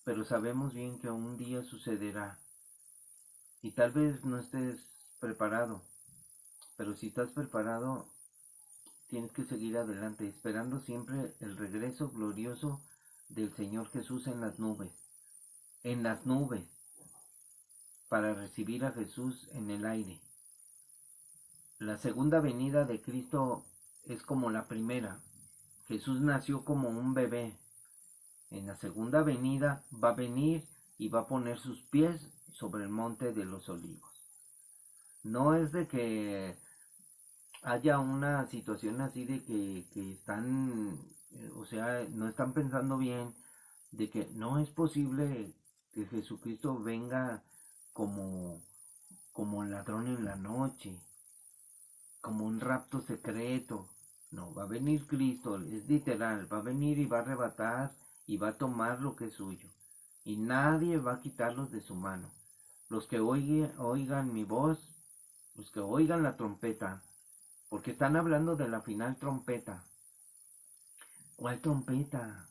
pero sabemos bien que un día sucederá. Y tal vez no estés preparado, pero si estás preparado, tienes que seguir adelante, esperando siempre el regreso glorioso del Señor Jesús en las nubes, para recibir a Jesús en el aire. La segunda venida de Cristo es como la primera. Jesús nació como un bebé. En la segunda venida va a venir y va a poner sus pies sobre el monte de los olivos. No es de que haya una situación así de que están, o sea, no están pensando bien, de que no es posible que Jesucristo venga como, como ladrón en la noche, como un rapto secreto. No, va a venir Cristo, es literal, va a venir y va a arrebatar y va a tomar lo que es suyo. Y nadie va a quitarlos de su mano. Los que oigan mi voz, los que oigan la trompeta, porque están hablando de la final trompeta. ¿Cuál trompeta?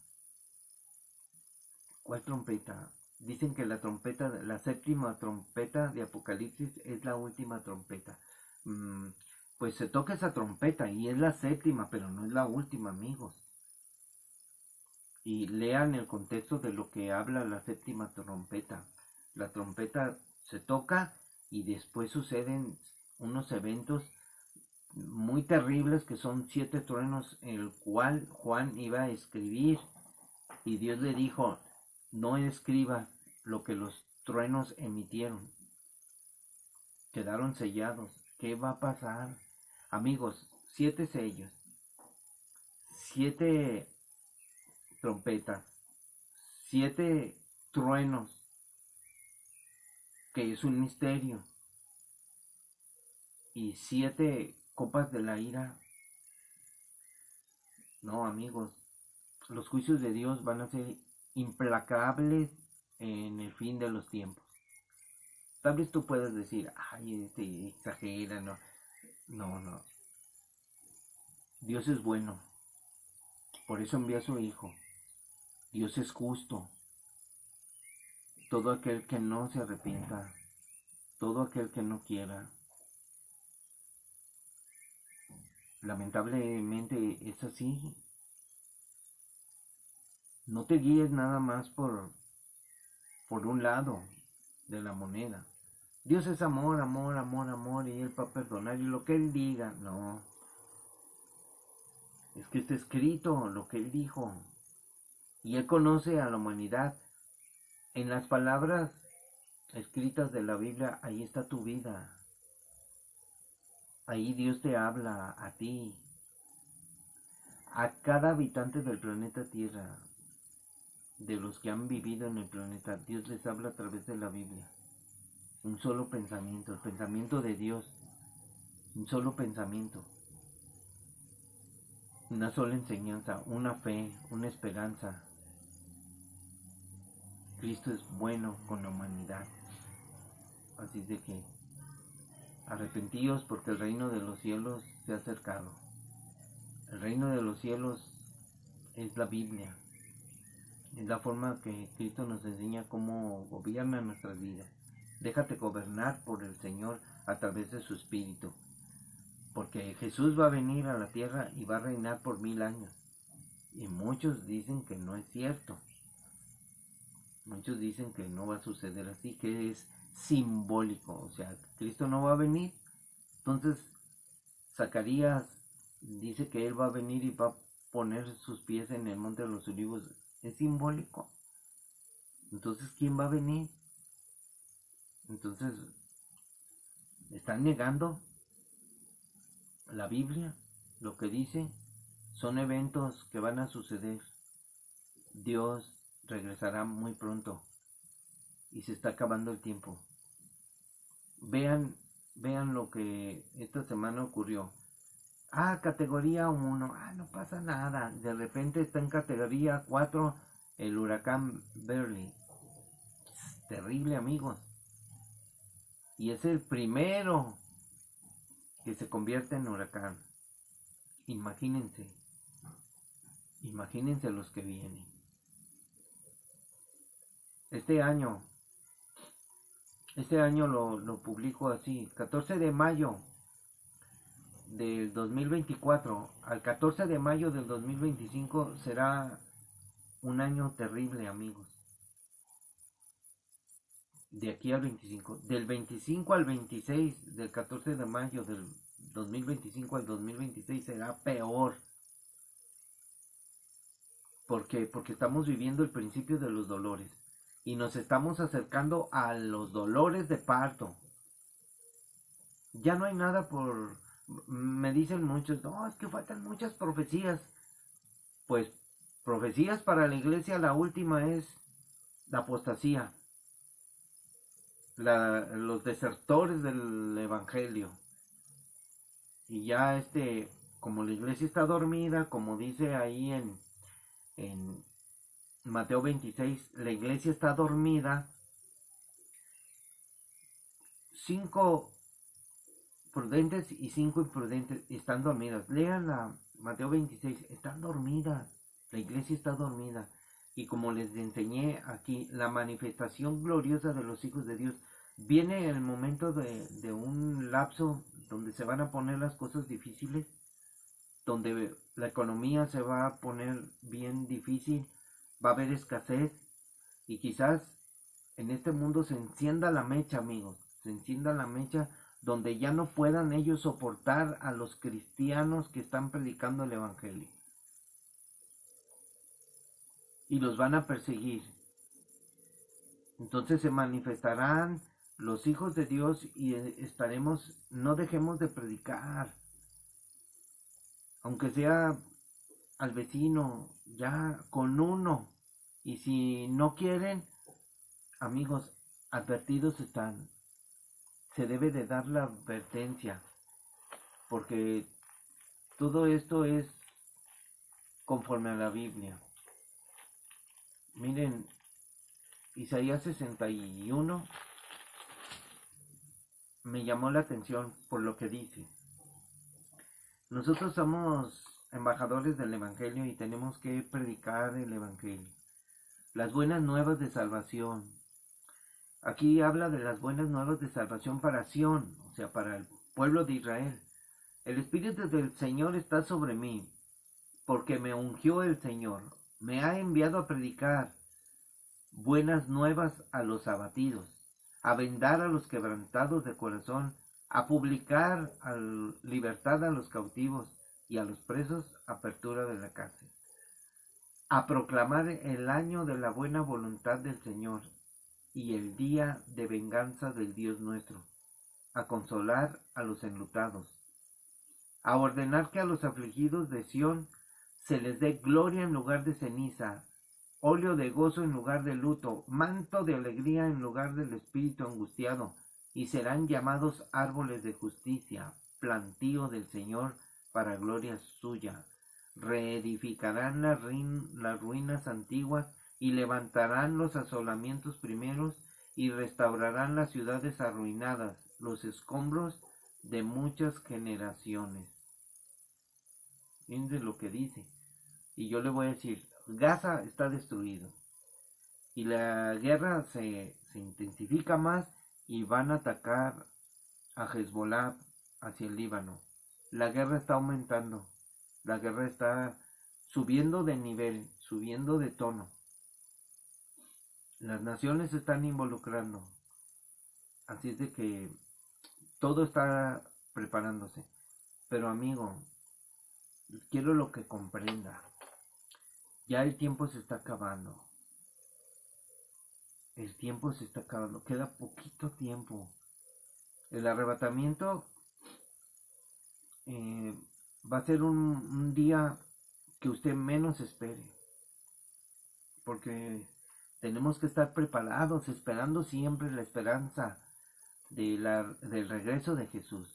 ¿Cuál trompeta? Dicen que la trompeta, la séptima trompeta de Apocalipsis es la última trompeta. Pues se toca esa trompeta y es la séptima, pero no es la última, amigos. Y lean el contexto de lo que habla la séptima trompeta. La trompeta se toca y después suceden unos eventos muy terribles que son 7 truenos, el cual Juan iba a escribir y Dios le dijo, no escriba lo que los truenos emitieron. Quedaron sellados. ¿Qué va a pasar? Amigos, 7 sellos, 7 trompetas, 7 truenos, que es un misterio, y 7 copas de la ira. No, amigos, los juicios de Dios van a ser implacables en el fin de los tiempos. Tal vez tú puedes decir, ay, exagera, no. No. Dios es bueno. Por eso envía a su Hijo. Dios es justo. Todo aquel que no se arrepienta, todo aquel que no quiera, lamentablemente es así. No te guíes nada más por un lado de la moneda. Dios es amor, amor, amor, amor, y Él va a perdonar, y lo que Él diga, no. Es que está escrito lo que Él dijo, y Él conoce a la humanidad. En las palabras escritas de la Biblia, ahí está tu vida. Ahí Dios te habla a ti, a cada habitante del planeta Tierra, de los que han vivido en el planeta. Dios les habla a través de la Biblia. Un solo pensamiento, el pensamiento de Dios. Un solo pensamiento. Una sola enseñanza, una fe, una esperanza. Cristo es bueno con la humanidad. Así de que arrepentíos porque el reino de los cielos se ha acercado. El reino de los cielos es la Biblia, es la forma que Cristo nos enseña cómo gobierna nuestras vidas. Déjate gobernar por el Señor a través de su Espíritu, porque Jesús va a venir a la tierra y va a reinar por 1000 años. Y muchos dicen que no es cierto. Muchos dicen que no va a suceder así, que es simbólico. O sea, Cristo no va a venir. Entonces, Zacarías dice que Él va a venir y va a poner sus pies en el monte de los olivos. Es simbólico. Entonces, ¿quién va a venir? Entonces, están negando la Biblia, lo que dice. Son eventos que van a suceder. Dios regresará muy pronto y se está acabando el tiempo. Vean lo que esta semana ocurrió. Categoría 1, no pasa nada. De repente está en categoría 4 el huracán Beryl. Es terrible, amigos. Y es el primero que se convierte en huracán. Imagínense los que vienen. Este año lo publico así: 14 de mayo del 2024 al 14 de mayo del 2025 será un año terrible, amigos. De aquí al 25, del 25 al 26, del 14 de mayo del 2025 al 2026 será peor. ¿Por qué? Porque estamos viviendo el principio de los dolores y nos estamos acercando a los dolores de parto. Ya no hay nada por... Me dicen muchos, no, es que faltan muchas profecías. Pues profecías para la iglesia, la última es la apostasía, los desertores del evangelio. Y ya como la iglesia está dormida, como dice ahí en Mateo 26, la iglesia está dormida. 5 prudentes y 5 imprudentes están dormidas. Lean Mateo 26, están dormidas. La iglesia está dormida. Y como les enseñé aquí, la manifestación gloriosa de los hijos de Dios viene en el momento de un lapso donde se van a poner las cosas difíciles, donde la economía se va a poner bien difícil, va a haber escasez y quizás en este mundo se encienda la mecha, amigos, se encienda la mecha donde ya no puedan ellos soportar a los cristianos que están predicando el evangelio. Y los van a perseguir. Entonces se manifestarán los hijos de Dios y no dejemos de predicar. Aunque sea al vecino, ya con uno. Y si no quieren, amigos, advertidos están. Se debe de dar la advertencia, porque todo esto es conforme a la Biblia. Miren, Isaías 61 me llamó la atención por lo que dice. Nosotros somos embajadores del evangelio y tenemos que predicar el evangelio, las buenas nuevas de salvación. Aquí habla de las buenas nuevas de salvación para Sión, o sea, para el pueblo de Israel. El Espíritu del Señor está sobre mí, porque me ungió el Señor. Me ha enviado a predicar buenas nuevas a los abatidos, a vendar a los quebrantados de corazón, a publicar libertad a los cautivos y a los presos apertura de la cárcel, a proclamar el año de la buena voluntad del Señor y el día de venganza del Dios nuestro, a consolar a los enlutados, a ordenar que a los afligidos de Sión se les dé gloria en lugar de ceniza, óleo de gozo en lugar de luto, manto de alegría en lugar del espíritu angustiado, y serán llamados árboles de justicia, plantío del Señor para gloria suya. Reedificarán las ruinas antiguas y levantarán los asolamientos primeros y restaurarán las ciudades arruinadas, los escombros de muchas generaciones. Fíjense lo que dice. Y yo le voy a decir, Gaza está destruido. Y la guerra se intensifica más y van a atacar a Hezbollah hacia el Líbano. La guerra está aumentando. La guerra está subiendo de nivel, subiendo de tono. Las naciones se están involucrando. Así es de que todo está preparándose. Pero amigo, quiero lo que comprenda. Ya el tiempo se está acabando. El tiempo se está acabando. Queda poquito tiempo. El arrebatamiento va a ser un día que usted menos espere. Porque tenemos que estar preparados, esperando siempre la esperanza del regreso de Jesús.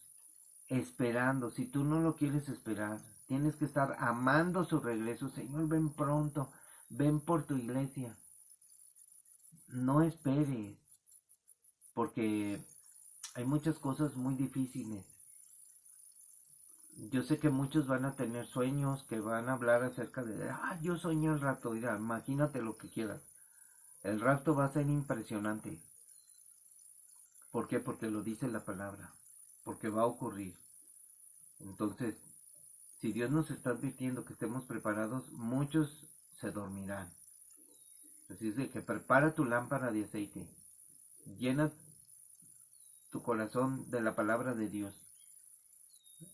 Esperando, si tú no lo quieres esperar, tienes que estar amando su regreso. Señor, ven pronto, ven por tu iglesia. No esperes, porque hay muchas cosas muy difíciles. Yo sé que muchos van a tener sueños, que van a hablar acerca de, yo soñé el rapto. Mira, imagínate lo que quieras. El rapto va a ser impresionante. ¿Por qué? Porque lo dice la palabra, porque va a ocurrir. Entonces, si Dios nos está advirtiendo que estemos preparados, muchos se dormirán. Así es de que prepara tu lámpara de aceite, llena tu corazón de la palabra de Dios.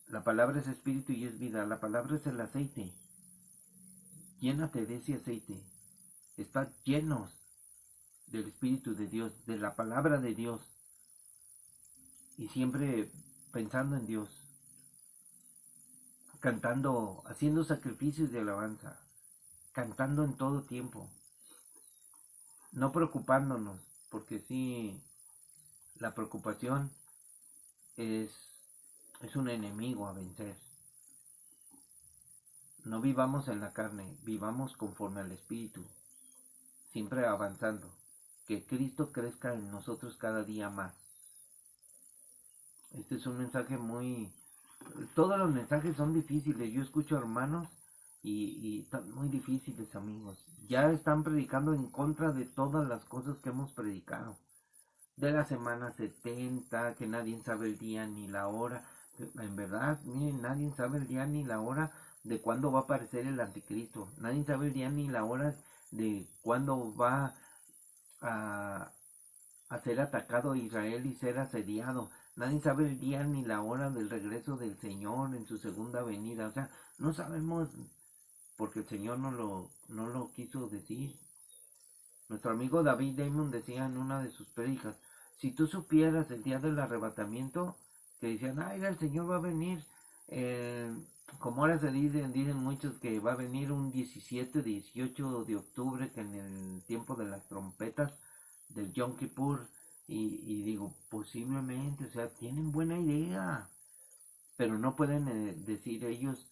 La palabra es espíritu y es vida, la palabra es el aceite. Llénate de ese aceite. Está llenos del Espíritu de Dios, de la palabra de Dios. Y siempre pensando en Dios. Cantando, haciendo sacrificios de alabanza. Cantando en todo tiempo. No preocupándonos, porque sí, la preocupación es un enemigo a vencer. No vivamos en la carne, vivamos conforme al Espíritu. Siempre avanzando. Que Cristo crezca en nosotros cada día más. Este es un mensaje muy... Todos los mensajes son difíciles. Yo escucho hermanos y están muy difíciles, amigos. Ya están predicando en contra de todas las cosas que hemos predicado. De la semana 70, que nadie sabe el día ni la hora. En verdad, miren, nadie sabe el día ni la hora de cuándo va a aparecer el anticristo. Nadie sabe el día ni la hora de cuándo va a ser atacado Israel y ser asediado. Nadie sabe el día ni la hora del regreso del Señor en su segunda venida. O sea, no sabemos porque el Señor no lo quiso decir. Nuestro amigo David Damon decía en una de sus prédicas, si tú supieras el día del arrebatamiento, que decían, el Señor va a venir, como ahora se dicen muchos que va a venir un 17, 18 de octubre, que en el tiempo de las trompetas del Yom Kippur, y digo, posiblemente, o sea, tienen buena idea, pero no pueden decir ellos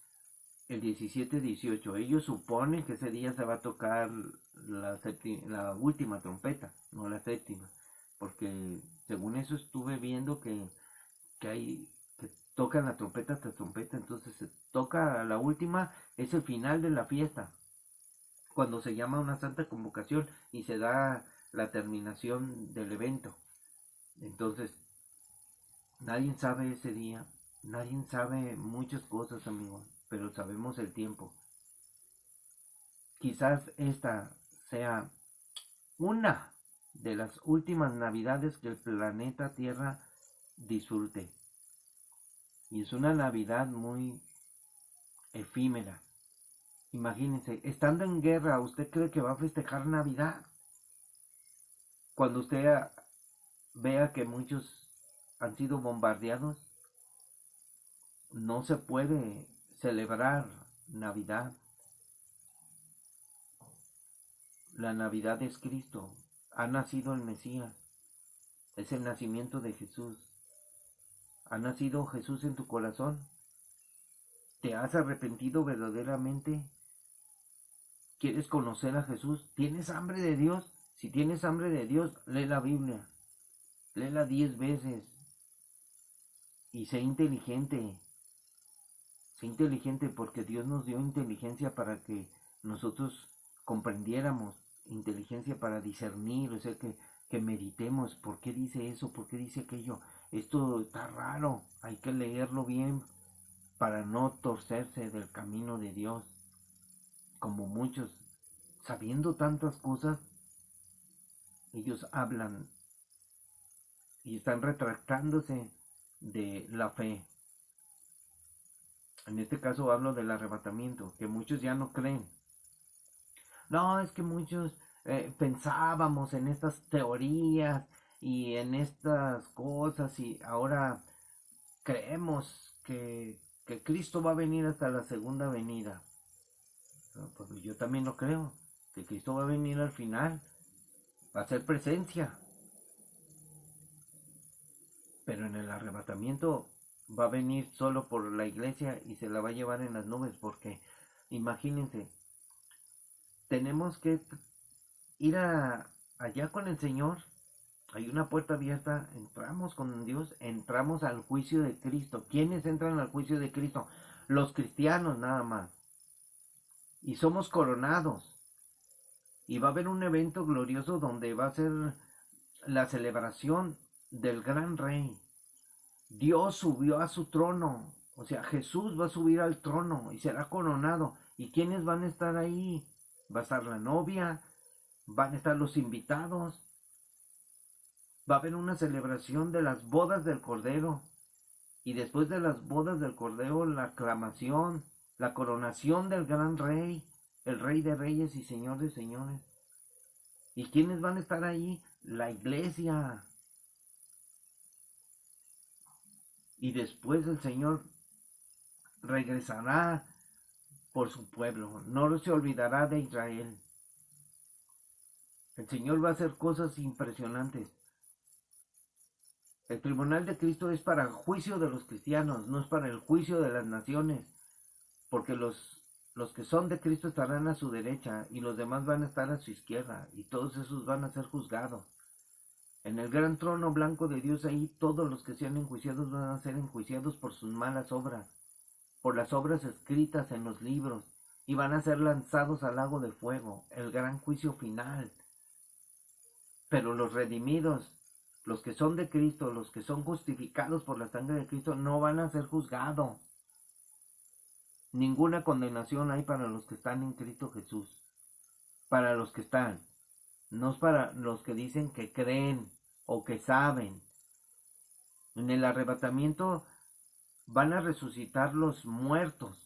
el 17-18. Ellos suponen que ese día se va a tocar la última trompeta, no la séptima, porque según eso estuve viendo que tocan la trompeta hasta trompeta, entonces se toca la última, es el final de la fiesta, cuando se llama una santa convocación y se da la terminación del evento. Entonces, nadie sabe ese día, nadie sabe muchas cosas, amigos, pero sabemos el tiempo. Quizás esta sea una de las últimas navidades que el planeta Tierra disfrute. Y es una Navidad muy efímera. Imagínense, estando en guerra, ¿usted cree que va a festejar Navidad? Cuando usted vea que muchos han sido bombardeados, no se puede celebrar Navidad. La Navidad es Cristo. Ha nacido el Mesías. Es el nacimiento de Jesús. ¿Ha nacido Jesús en tu corazón? ¿Te has arrepentido verdaderamente? ¿Quieres conocer a Jesús? ¿Tienes hambre de Dios? Si tienes hambre de Dios, lee la Biblia. Léela 10 veces. y sé inteligente porque Dios nos dio inteligencia para que nosotros comprendiéramos, inteligencia para discernir, o sea, que meditemos por qué dice eso, por qué dice aquello. Esto está raro, hay que leerlo bien para no torcerse del camino de Dios, como muchos, sabiendo tantas cosas, ellos hablan y están retractándose de la fe. En este caso hablo del arrebatamiento, que muchos ya no creen. No, es que muchos pensábamos en estas teorías y en estas cosas y ahora creemos que Cristo va a venir hasta la segunda venida. No, pues yo también lo creo, que Cristo va a venir al final, va a ser presencia, pero en el arrebatamiento va a venir solo por la iglesia y se la va a llevar en las nubes, porque imagínense, tenemos que ir allá con el Señor, hay una puerta abierta, entramos con Dios, entramos al juicio de Cristo. ¿Quiénes entran al juicio de Cristo? Los cristianos nada más. Y somos coronados. Y va a haber un evento glorioso donde va a ser la celebración del gran rey. Dios subió a su trono. O sea, Jesús va a subir al trono y será coronado. ¿Y quiénes van a estar ahí? Va a estar la novia, van a estar los invitados. Va a haber una celebración de las bodas del Cordero. Y después de las bodas del Cordero, la aclamación, la coronación del gran rey, el Rey de Reyes y Señor de Señores. ¿Y quiénes van a estar ahí? La iglesia. Y después el Señor regresará por su pueblo. No se olvidará de Israel. El Señor va a hacer cosas impresionantes. El tribunal de Cristo es para el juicio de los cristianos, no es para el juicio de las naciones. Porque los que son de Cristo estarán a su derecha y los demás van a estar a su izquierda. Y todos esos van a ser juzgados. En el gran trono blanco de Dios, ahí todos los que sean enjuiciados van a ser enjuiciados por sus malas obras, por las obras escritas en los libros, y van a ser lanzados al lago de fuego, el gran juicio final. Pero los redimidos, los que son de Cristo, los que son justificados por la sangre de Cristo, no van a ser juzgados. Ninguna condenación hay para los que están en Cristo Jesús. Para los que están. No es para los que dicen que creen o que saben. En el arrebatamiento van a resucitar los muertos.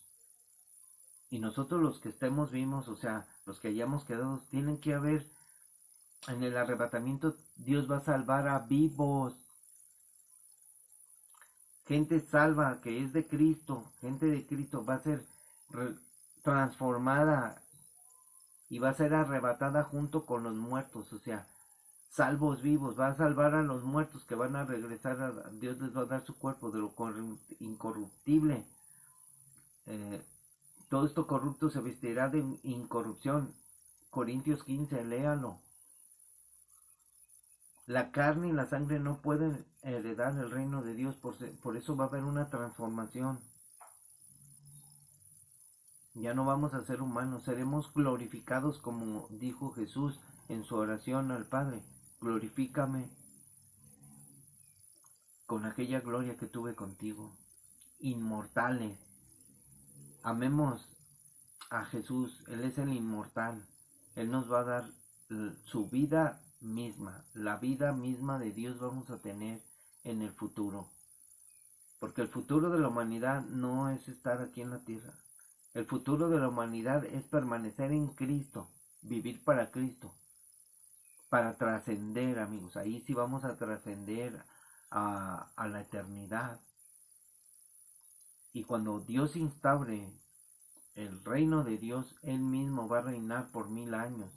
Y nosotros los que estemos vivos, o sea, los que hayamos quedado, tienen que haber, en el arrebatamiento Dios va a salvar a vivos. Gente salva que es de Cristo, gente de Cristo va a ser transformada y va a ser arrebatada junto con los muertos, o sea, salvos vivos, va a salvar a los muertos que van a regresar, Dios les va a dar su cuerpo de lo incorruptible. Todo esto corrupto se vestirá de incorrupción. Corintios 15, léalo. La carne y la sangre no pueden heredar el reino de Dios, por eso va a haber una transformación. Ya no vamos a ser humanos, seremos glorificados como dijo Jesús en su oración al Padre. Glorifícame con aquella gloria que tuve contigo. Inmortales. Amemos a Jesús, Él es el inmortal. Él nos va a dar su vida misma, la vida misma de Dios vamos a tener en el futuro. Porque el futuro de la humanidad no es estar aquí en la tierra. El futuro de la humanidad es permanecer en Cristo, vivir para Cristo, para trascender, amigos. Ahí sí vamos a trascender a la eternidad. Y cuando Dios instaure el reino de Dios, Él mismo va a reinar por 1000 años.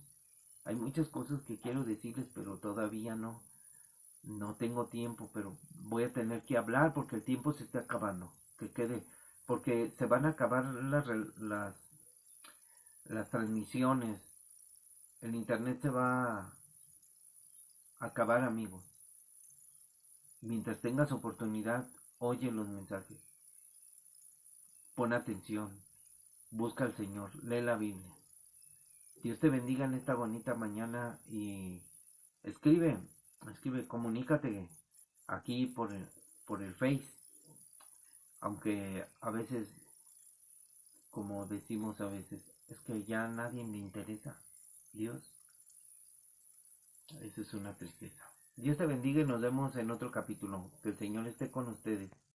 Hay muchas cosas que quiero decirles, pero todavía no tengo tiempo, pero voy a tener que hablar porque el tiempo se está acabando. Que quede, porque se van a acabar las transmisiones. El internet se va a acabar, amigos. Mientras tengas oportunidad, oye los mensajes, pon atención, busca al Señor, lee la Biblia. Dios te bendiga en esta bonita mañana y escribe, comunícate aquí por el Face, aunque a veces, como decimos a veces, es que ya a nadie le interesa Dios. Eso es una tristeza. Dios te bendiga y nos vemos en otro capítulo. Que el Señor esté con ustedes.